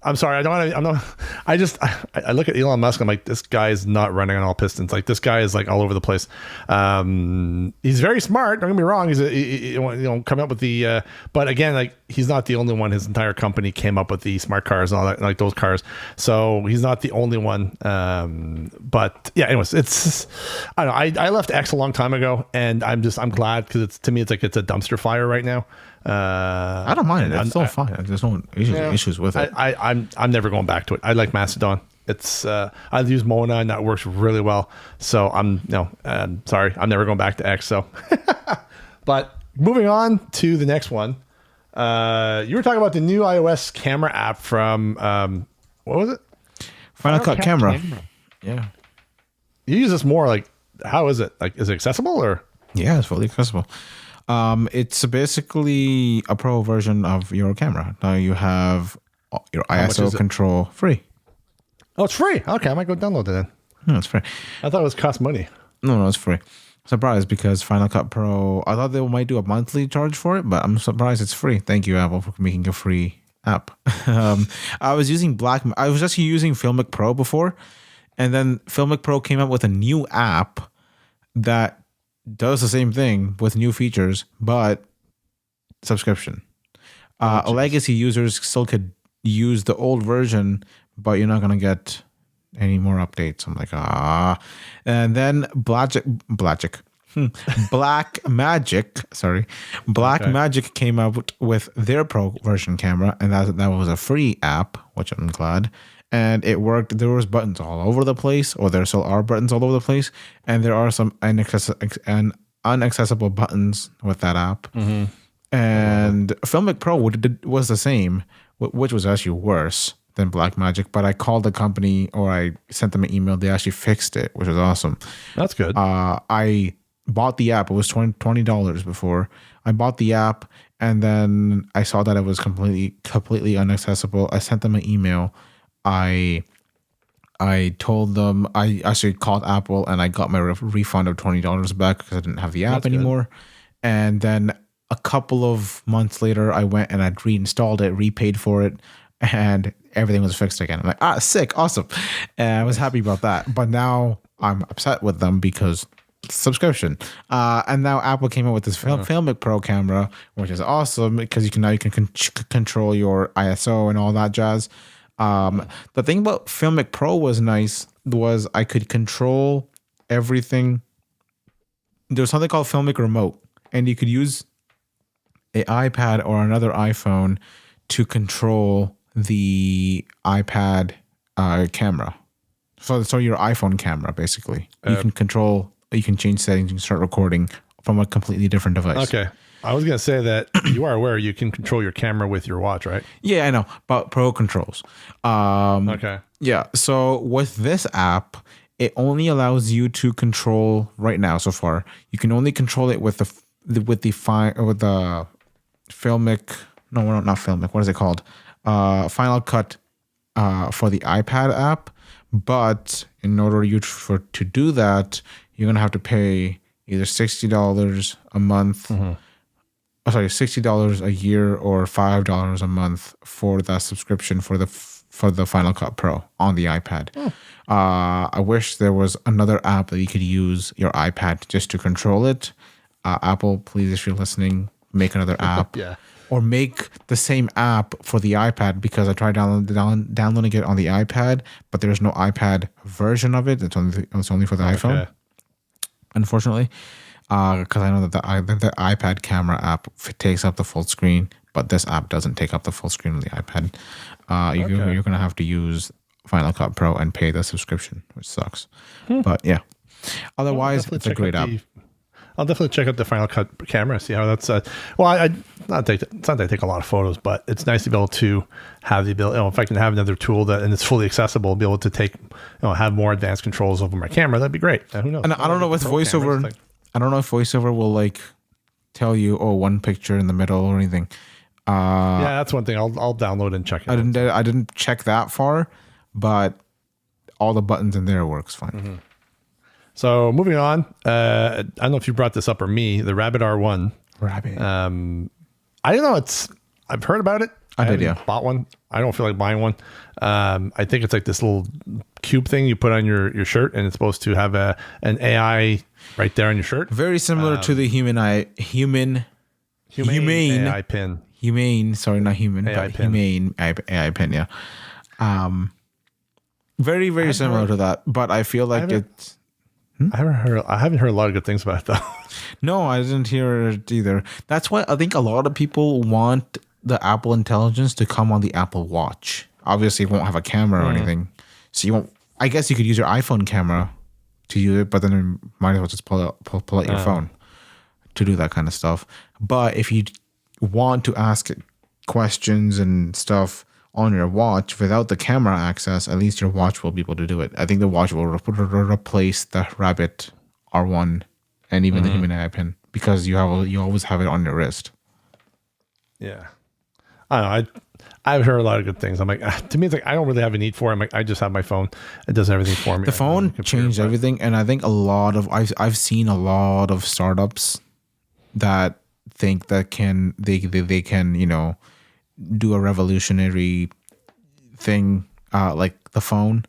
I'm sorry, I look at Elon Musk, I'm like, this guy is not running on all pistons. Like, this guy is like all over the place. He's very smart, don't get me wrong. He's coming up with the but again, like, he's not the only one. His entire company came up with the smart cars and all that, like those cars. So he's not the only one. But yeah, anyways, it's, I don't know, I left X a long time ago, and I'm glad, because to me it's like it's a dumpster fire right now. I don't mind it. It's still fine. There's no issues with it. I'm never going back to it. I like Mastodon. It's I've used Mona, and that works really well. So sorry, I'm never going back to X. So, but moving on to the next one. You were talking about the new iOS camera app from what was it? Final Cut Camera. Yeah. You use this more. Like, how is it? Like, is it accessible or? Yeah, it's fully accessible. It's basically a pro version of your camera. Now you have your ISO control free. Oh, it's free. Okay, I might go download it then. No, it's free. I thought it was cost money. No, it's free. Surprised because Final Cut Pro, I thought they might do a monthly charge for it, but I'm surprised it's free. Thank you, Apple, for making a free app. I was using I was just using Filmic Pro before, and then Filmic Pro came up with a new app that does the same thing with new features, but subscription. Legacy users still could use the old version, but you're not going to get any more updates. I'm like, And then Black Magic came out with their pro version camera, and that was a free app, which I'm glad. And it worked. There was buttons all over the place, or there still are buttons all over the place, and there are some inaccessible buttons with that app. Mm-hmm. And Filmic Pro was the same, which was actually worse than Blackmagic, but I called the company or I sent them an email. They actually fixed it, which was awesome. That's good. I bought the app. It was $20 before. I bought the app, and then I saw that it was completely inaccessible. I sent them an email. I told them, I actually called Apple, and I got my refund of $20 back because I didn't have the app anymore. And then a couple of months later, I went and I reinstalled it, repaid for it, and everything was fixed again. I'm like, sick, awesome. And I was happy about that. But now I'm upset with them because subscription. And now Apple came out with this Filmic Pro camera, which is awesome because you can control your ISO and all that jazz. The thing about Filmic Pro was nice was I could control everything. There's something called Filmic Remote, and you could use an iPad or another iPhone to control the iPad camera. So your iPhone camera, basically. You can change settings, you can start recording from a completely different device. Okay. I was going to say that you are aware you can control your camera with your watch, right? Yeah, I know, but Pro controls. Okay. Yeah, so with this app, it only allows you to control right now so far. You can only control it with the Filmic. No, not Filmic. What is it called? Final Cut for the iPad app. But in order to do that, you're gonna have to pay either $60 a month. Mm-hmm. $60 a year or $5 a month for that subscription for the Final Cut Pro on the iPad. Oh. I wish there was another app that you could use your iPad just to control it. Apple, please, if you're listening, make another app. Yeah. Or make the same app for the iPad, because I tried downloading it on the iPad, but there's no iPad version of it. It's only for the iPhone, unfortunately. Because I know that the iPad camera app takes up the full screen, but this app doesn't take up the full screen on the iPad. You're going to have to use Final Cut Pro and pay the subscription, which sucks. But yeah, otherwise, it's a great app. I'll definitely check out the Final Cut camera, see how that's. It's not that I take a lot of photos, but it's nice to be able to have the ability. If I can have another tool and it's fully accessible, be able to have more advanced controls over my camera, that'd be great. Who knows? And I don't know with VoiceOver. I don't know if VoiceOver will tell you, one picture in the middle or anything. Yeah, that's one thing. I'll download and check it. I didn't check that far, but all the buttons in there works fine. Mm-hmm. So moving on, I don't know if you brought this up or me, the Rabbit R1. Rabbit. I don't know. I've heard about it. I did, yeah. Bought one. I don't feel like buying one. I think it's like this little cube thing you put on your shirt, and it's supposed to have an AI right there on your shirt. Very similar to the humane AI pin. Humane, sorry, not human, AI but pin. humane AI pin, yeah. Very, very similar to that, but I feel like it's... I haven't heard a lot of good things about it, though. No, I didn't hear it either. That's why I think a lot of people want the Apple Intelligence to come on the Apple Watch. Obviously, it won't have a camera or anything, so you won't. I guess you could use your iPhone camera to use it, but then you might as well just pull out your phone to do that kind of stuff. But if you want to ask it questions and stuff on your watch without the camera access, at least your watch will be able to do it. I think the watch will replace the Rabbit R1 and even the human AI pin, because you always have it on your wrist. Yeah, I don't know. I've heard a lot of good things. I'm like, to me, it's like I don't really have a need for it. I'm like, I just have my phone. It does everything for me. The phone changed everything, and I think I've seen a lot of startups that think that they can do a revolutionary thing like the phone,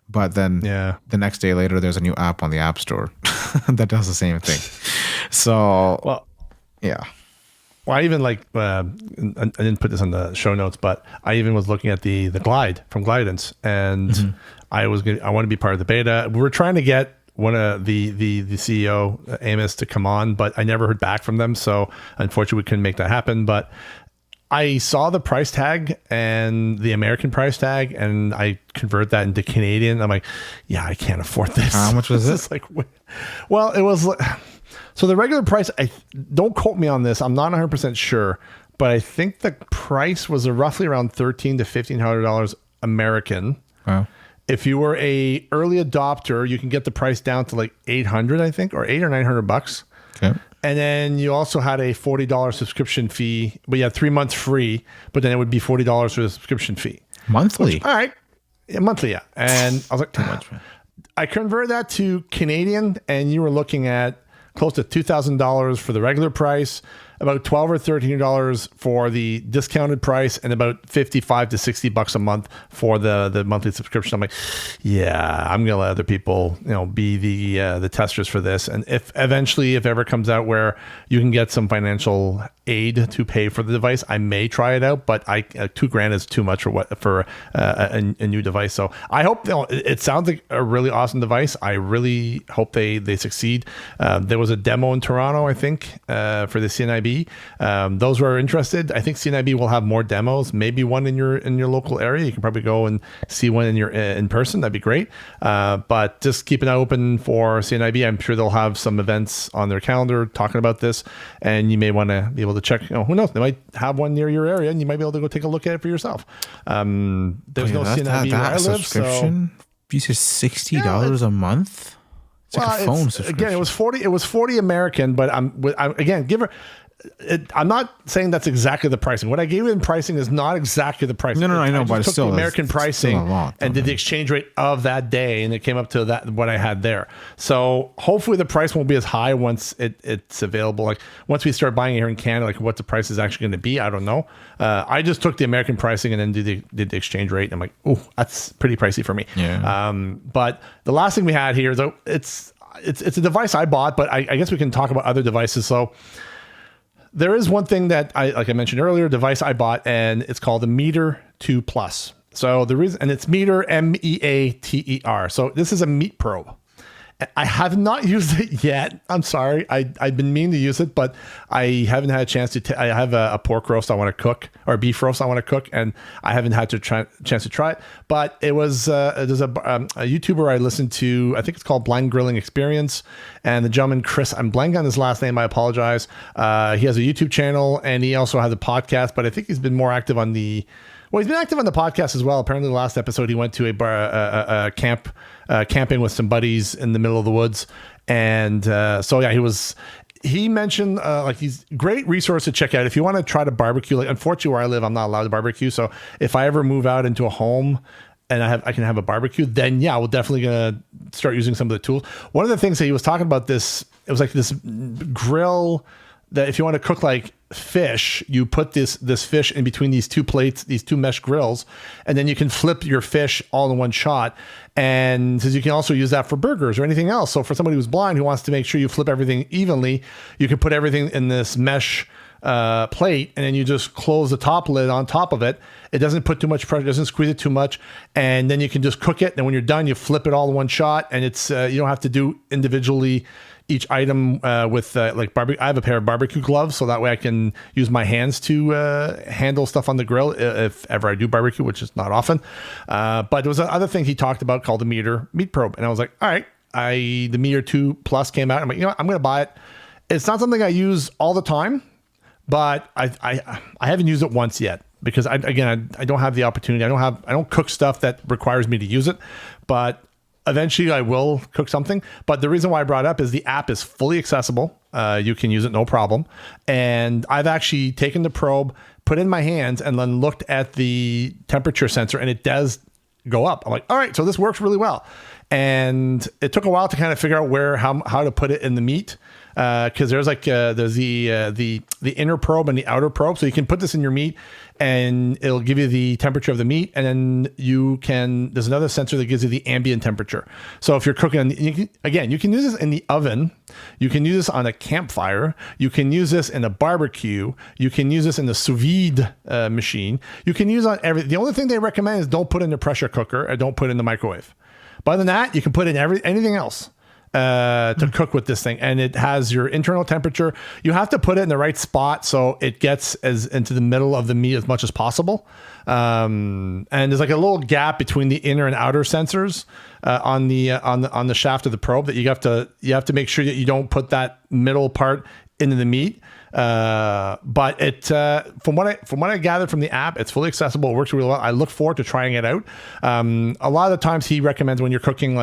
but then the next day later there's a new app on the App Store that does the same thing. So I even I didn't put this on the show notes, but I even was looking at the Glide from Glidance, and I want to be part of the beta. We were trying to get one of the CEO Amos to come on, but I never heard back from them, so unfortunately we couldn't make that happen. But I saw the price tag and the American price tag, and I convert that into Canadian. I'm like, yeah, I can't afford this. How much was this? It was so the regular price. Don't quote me on this. I'm not 100% sure, but I think the price was roughly around $1,300 to $1,500 American. Wow. If you were a early adopter, you can get the price down to like $800, I think, or $800 or $900. Okay. And then you also had a $40 subscription fee, but you had 3 months free, but then it would be $40 for the subscription fee. Monthly? All right. Yeah, monthly, yeah. And I was like, too much, man. I converted that to Canadian, and you were looking at close to $2,000 for the regular price, about $12 or $13 for the discounted price, and about $55 to $60 a month for the monthly subscription. I'm like, yeah, I'm gonna let other people, be the testers for this. And if eventually, if ever comes out where you can get some financial aid to pay for the device, I may try it out. But $2,000 is too much for a new device. So I hope it sounds like a really awesome device. I really hope they succeed. There was a demo in Toronto, I think, for the CNIB. Those who are interested, I think CNIB will have more demos, maybe one in your local area. You can probably go and see one in person. That'd be great. But just keep an eye open for CNIB. I'm sure they'll have some events on their calendar talking about this, and you may want to be able to check. Who knows? They might have one near your area, and you might be able to go take a look at it for yourself. There's no CNIB where I live. Subscription fees are $60 a month. It's like a phone subscription. Again, it was 40. It was 40 American, but I'm not saying that's exactly the pricing. What I gave you in pricing is not exactly the pricing. No, I know, but it's still the American pricing still a lot, and did the exchange rate of that day, and it came up to that what I had there. So hopefully the price won't be as high once it's available. Like once we start buying it here in Canada, like what the price is actually going to be, I don't know. I just took the American pricing and then did the exchange rate. And I'm like, oh, that's pretty pricey for me. Yeah. But the last thing we had here, though, it's a device I bought, but I guess we can talk about other devices. So there is one thing that like I mentioned earlier, device I bought, and it's called the Meter 2 Plus. So the reason, and it's Meter, MEATER. So this is a meat probe. I have not used it yet. I'm sorry. I've been meaning to use it, but I haven't had a chance to. I have a pork roast I want to cook, or beef roast I want to cook, and I haven't had chance to try it. But it was there's a YouTuber I listened to. I think it's called Blind Grilling Experience, and the gentleman Chris. I'm blanking on his last name. I apologize. He has a YouTube channel, and he also has a podcast. But I think he's been more active on the. Well, he's been active on the podcast as well. Apparently, the last episode he went to a camp, camping with some buddies in the middle of the woods, and so yeah, he mentioned like he's great resource to check out if you want to try to barbecue. Like, unfortunately, where I live, I'm not allowed to barbecue. So if I ever move out into a home and I can have a barbecue, then yeah, we're definitely gonna start using some of the tools. One of the things that he was talking about, it was like this grill that if you want to cook like fish, you put this fish in between these two plates, these two mesh grills, and then you can flip your fish all in one shot. And you can also use that for burgers or anything else. So for somebody who's blind who wants to make sure you flip everything evenly, you can put everything in this mesh plate, and then you just close the top lid on top of it. It doesn't put too much pressure, doesn't squeeze it too much, and then you can just cook it. And when you're done, you flip it all in one shot, and it's you don't have to do individually each item with like barbecue. I have a pair of barbecue gloves, so that way I can use my hands to handle stuff on the grill if ever I do barbecue, which is not often. But there was another thing he talked about called the Meter Meat Probe, and I was like, all right, the Meter 2 Plus came out. I'm like, you know what? I'm going to buy it. It's not something I use all the time, but I haven't used it once yet because I don't have the opportunity. I don't cook stuff that requires me to use it, but eventually I will cook something. But the reason why I brought it up is the app is fully accessible. You can use it no problem. And I've actually taken the probe, put it in my hands, and then looked at the temperature sensor, and it does go up. I'm like, all right, so this works really well. And it took a while to kind of figure out how to put it in the meat. Because there's the inner probe and the outer probe, so you can put this in your meat, and it'll give you the temperature of the meat, and then there's another sensor that gives you the ambient temperature. So if you're cooking, you can use this in the oven, you can use this on a campfire, you can use this in a barbecue, you can use this in the sous vide machine, you can use on everything. The only thing they recommend is don't put it in the pressure cooker or don't put it in the microwave. But other than that, you can put in anything else to cook with this thing, and it has your internal temperature. You have to put it in the right spot so it gets into the middle of the meat as much as possible. And there's like a little gap between the inner and outer sensors on the shaft of the probe that you have to make sure that you don't put that middle part into the meat. But it from what I gathered from the app, it's fully accessible. It works really well. I look forward to trying it out. A lot of the times he recommends when you're cooking,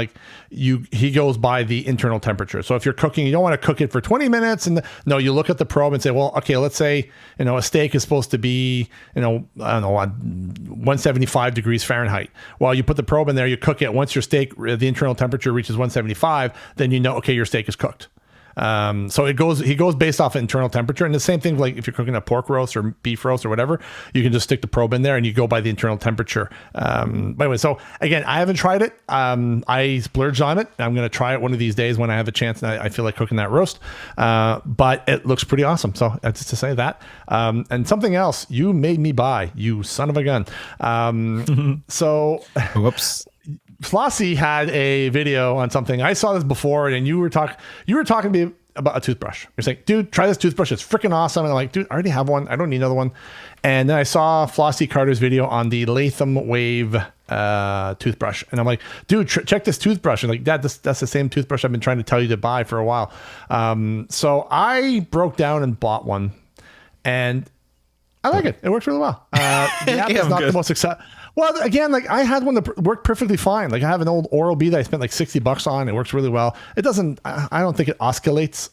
he goes by the internal temperature. So if you're cooking, you don't want to cook it for 20 minutes, you look at the probe and say, well, okay, let's say a steak is supposed to be 175 degrees Fahrenheit. Well, you put the probe in there, you cook it. Once your steak, the internal temperature reaches 175, then okay, your steak is cooked. So he goes based off internal temperature, and the same thing like if you're cooking a pork roast or beef roast or whatever, you can just stick the probe in there and you go by the internal temperature. By the way, so again, I haven't tried it. I splurged on it. I'm going to try it one of these days when I have a chance and I feel like cooking that roast. But it looks pretty awesome. So that's to say that. And something else you made me buy, you son of a gun. So whoops. Flossie had a video on something. I saw this before, and you were talking to me about a toothbrush. You're saying, dude, try this toothbrush. It's freaking awesome. And I'm like, dude, I already have one. I don't need another one. And then I saw Flossie Carter's video on the Latham Wave toothbrush. And I'm like, dude, check this toothbrush. And like, Dad, that's the same toothbrush I've been trying to tell you to buy for a while. So I broke down and bought one. And I like it. It works really well. The app is not the most successful. Well, again, like I had one that worked perfectly fine. Like I have an old Oral-B that I spent like $60 on. It works really well. It doesn't, I don't think it oscillates.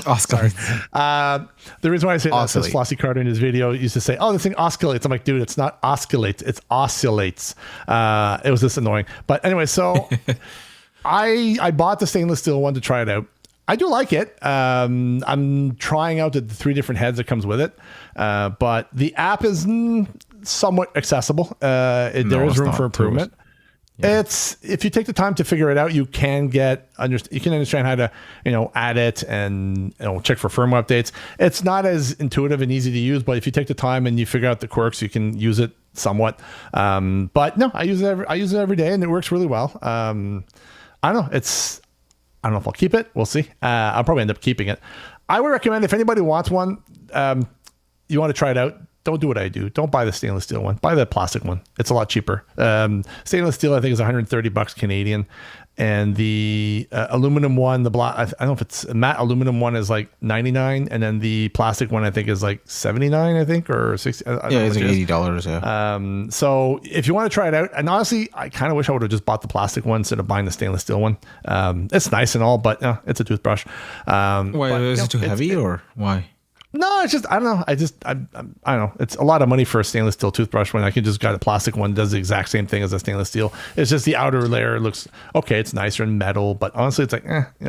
Oscillates. The reason why I say that is Flossie Carter in his video used to say, oh, this thing oscillates. I'm like, dude, it's not oscillates. It's oscillates. It was this annoying. But anyway, so I bought the stainless steel one to try it out. I do like it. I'm trying out the 3 different heads that comes with it. But the app is somewhat accessible. There is room for improvement. Yeah. It's, if you take the time to figure it out, you can understand how to, add it and check for firmware updates. It's not as intuitive and easy to use, but if you take the time and you figure out the quirks, you can use it somewhat. But no, I use it every day, and it works really well. I don't know. I don't know if I'll keep it. We'll see. I'll probably end up keeping it. I would recommend if anybody wants one, you want to try it out, don't do what I do. Don't buy the stainless steel one. Buy the plastic one. It's a lot cheaper. Stainless steel, I think, is $130 Canadian. And the aluminum one, the black, I don't know if it's matte aluminum one is like $99, and then the plastic one I think is like $79, I think, or $60. It's like $80. Yeah. So if you want to try it out, and honestly, I kind of wish I would have just bought the plastic one instead of buying the stainless steel one. It's nice and all, but it's a toothbrush. Why is it too heavy, or why? No, it's just, I don't know. I don't know. It's a lot of money for a stainless steel toothbrush when I can just get a plastic one that does the exact same thing as a stainless steel. It's just the outer layer looks okay. It's nicer and metal, but honestly, it's like,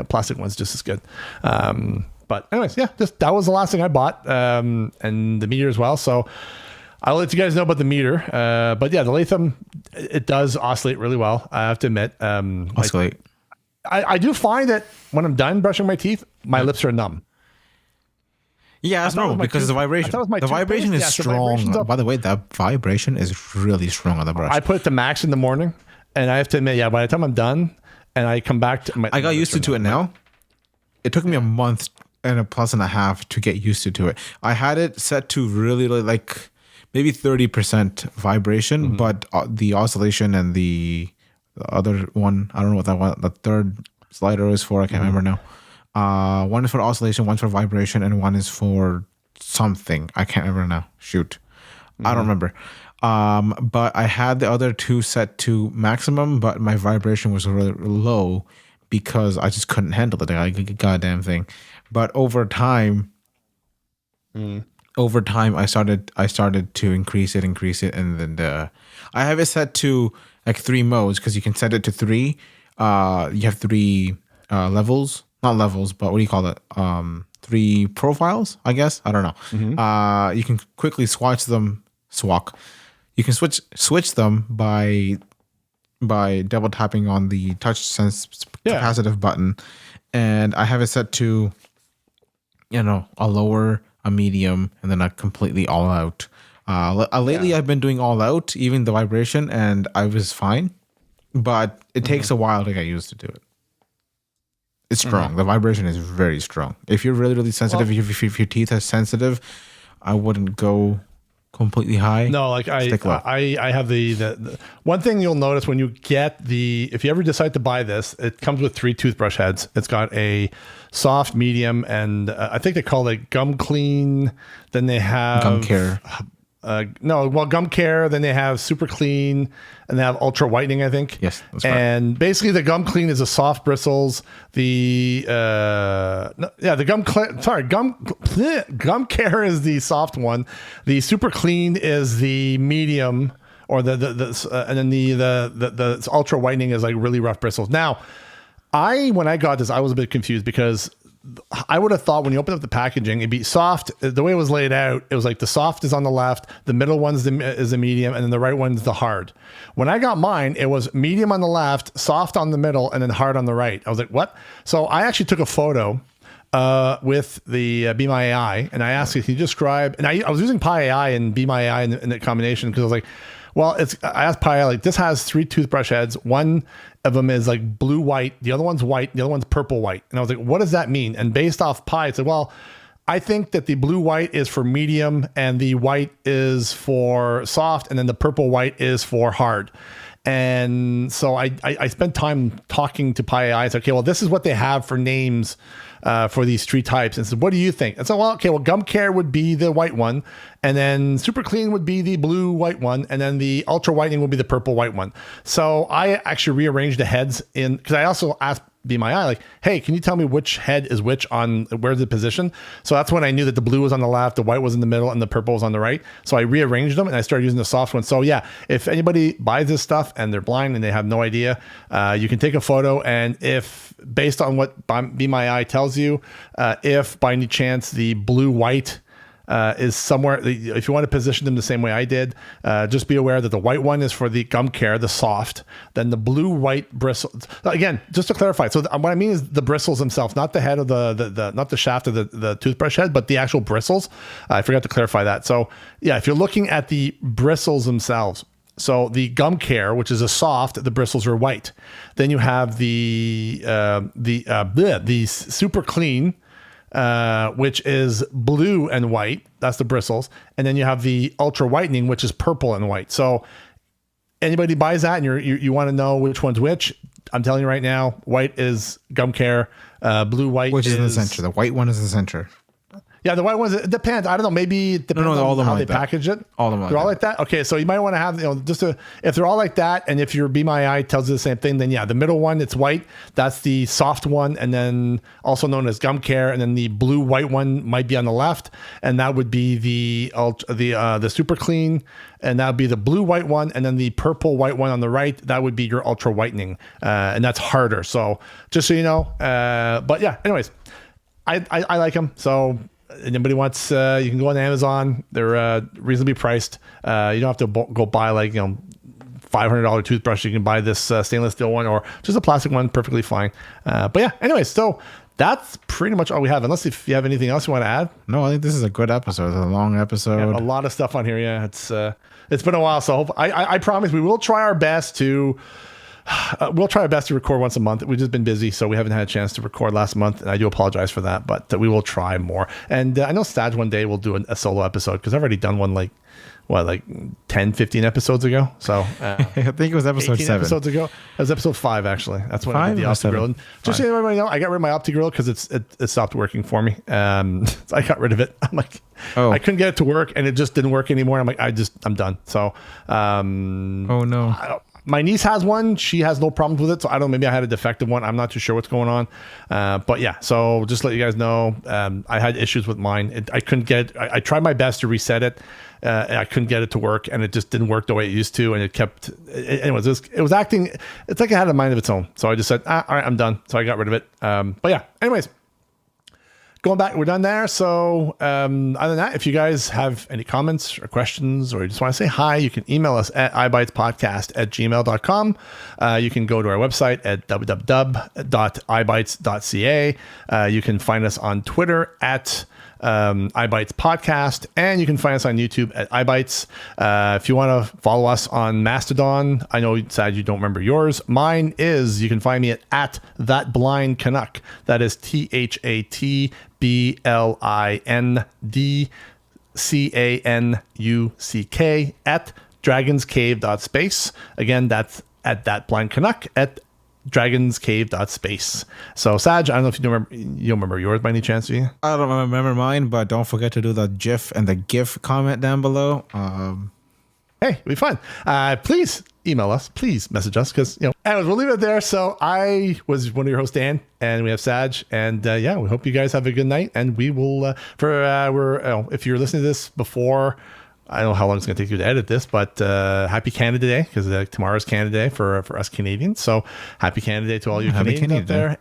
plastic one's just as good. But anyways, that was the last thing I bought, and the meter as well. So I'll let you guys know about the meter. But yeah, the Latham, it does oscillate really well. I have to admit. Oscillate. I do find that when I'm done brushing my teeth, my lips are numb. Yeah, that's normal because the vibration. The vibration is strong. By the way, that vibration is really strong on the brush. I put it to max in the morning, and I have to admit, by the time I'm done and I come back to I got used to it now. It took me a month and a plus and a half to get used to it. I had it set to really like maybe 30% vibration, but the oscillation and the other one, I don't know what that one, the third slider is for. I can't remember now. One is for oscillation, one's for vibration, and one is for something. I can't remember now. Shoot. I don't remember. But I had the other two set to maximum, but my vibration was really low because I just couldn't handle it. Like, goddamn thing. But over time, over time I started to increase it, and then I have it set to like 3 modes because you can set it to 3. You have 3 levels, not levels, but what do you call it? 3 profiles, I guess. I don't know. You can quickly You can switch them by double tapping on the touch sense capacitive button, and I have it set to a lower, a medium, and then a completely all out. Lately I've been doing all out, even the vibration, and I was fine, but it takes a while to get used to do it. It's strong. The vibration is very strong. If you're really, really sensitive, if your teeth are sensitive, I wouldn't go completely high. No, like I have the one thing you'll notice when you get if you ever decide to buy this, it comes with 3 toothbrush heads. It's got a soft, medium, and I think they call it gum clean. Then they have gum care. Gum care. Then they have super clean, and they have ultra whitening, I think. Yes, that's right. And basically, the gum clean is the soft bristles. The gum care is the soft one. The super clean is the medium, or and then the ultra whitening is like really rough bristles. Now, when I got this, I was a bit confused because I would have thought when you open up the packaging, it'd be soft. The way it was laid out, it was like the soft is on the left, the middle one's is the medium, and then the right one's the hard. When I got mine, it was medium on the left, soft on the middle, and then hard on the right. I was like, what? So I actually took a photo with the Be My AI, and I asked it, can you describe, and I was using Pi AI and Be My AI in the combination because I was like, well, I asked Pi AI, like, this has 3 toothbrush heads. One of them is like blue white, the other one's white, the other one's purple white. And I was like, what does that mean? And based off Pi, it said, well, I think that the blue white is for medium and the white is for soft, and then the purple white is for hard. And so I spent time talking to Pi AI. I said, okay, well, this is what they have for names for these 3 types. And said, what do you think? And so, gum care would be the white one, and then super clean would be the blue white one, and then the ultra whitening would be the purple white one. So I actually rearranged the heads because I also asked Be My Eye, like, hey, can you tell me which head is which on where's the position? So that's when I knew that the blue was on the left, the white was in the middle, and the purple was on the right. So I rearranged them and I started using the soft one. So yeah, if anybody buys this stuff and they're blind and they have no idea, you can take a photo, and if based on what Be My Eye tells you, if by any chance the blue white is somewhere, if you want to position them the same way I did, just be aware that the white one is for the gum care, the soft, then the blue white bristles. Again, just to clarify, so what I mean is the bristles themselves, not the head of the not the shaft of the toothbrush head, but the actual bristles. I forgot to clarify that. So yeah, if you're looking at the bristles themselves, so the gum care, which is a soft, the bristles are white. Then you have the super clean, which is blue and white. That's the bristles. And then you have the ultra whitening, which is purple and white. So anybody buys that and you want to know which one's which, I'm telling you right now, white is gum care, blue white which is in the center. The white one is the center. Yeah, the white ones, it depends. I don't know. Maybe it depends on how they package it. All of them they're all like that? Okay, so you might want to have, if they're all like that, and if your Be My Eye tells you the same thing, then yeah, the middle one, it's white. That's the soft one, and then also known as gum care, and then the blue white one might be on the left, and that would be the super clean, and that would be the blue white one, and then the purple white one on the right, that would be your ultra whitening, and that's harder. So just so you know, but yeah, anyways, I like them. So anybody wants, you can go on Amazon. They're reasonably priced. You don't have to go buy like $500 toothbrush. You can buy this stainless steel one or just a plastic one, perfectly fine. But yeah, anyways, so that's pretty much all we have. Unless if you have anything else you want to add. No, I think this is a good episode. It's a long episode. Yeah, a lot of stuff on here. Yeah, it's been a while. So I promise we will try our best to. We'll try our best to record once a month. We've just been busy, so we haven't had a chance to record last month, and I do apologize for that, but we will try more. And I know Staj one day will do a solo episode, because I've already done one like 10, 15 episodes ago. So I think it was episode 7. Episodes ago. It was episode 5, actually. That's when I did the 5 or OptiGrill. 7? Just so everybody know, I got rid of my OptiGrill because it stopped working for me. So I got rid of it. I'm like, I couldn't get it to work, and it just didn't work anymore. I'm like, I'm done. So oh no. My niece has one. She has no problems with it. So I don't know. Maybe I had a defective one. I'm not too sure what's going on. But yeah, so just let you guys know, I had issues with mine. I couldn't get. I tried my best to reset it. I couldn't get it to work, and it just didn't work the way it used to. And it kept. Anyways, it was acting. It's like it had a mind of its own. So I just said, all right, I'm done. So I got rid of it. But yeah. Anyways. Going back, we're done there. So other than that, if you guys have any comments or questions, or you just want to say hi, you can email us at ibitespodcast@gmail.com. You can go to our website at www.ibites.ca. You can find us on Twitter at iBites Podcast, and you can find us on YouTube at iBites. If you want to follow us on Mastodon, I know sad you don't remember yours. Mine is, you can find me at That Blind Canuck. That is ThatBlindCanuck at dragonscave.space. Again, that's at That Blind Canuck at dragonscave.space. So Saj, I don't know if you remember yours by any chance, do you? I don't remember mine, but don't forget to do the GIF and the GIF comment down below. Hey, it'll be fun. Please email us, please message us, because anyways, we'll leave it there. So I was one of your hosts, Dan, and we have Saj, and yeah, we hope you guys have a good night, and we will if you're listening to this before, I don't know how long it's going to take you to edit this, but happy Canada Day, because tomorrow's Canada Day for us Canadians. So happy Canada Day to all you Canadians out there.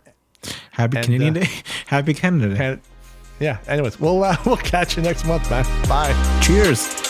Happy Canadian Day. Happy Canada Day. Yeah. Anyways, we'll catch you next month, man. Bye. Cheers.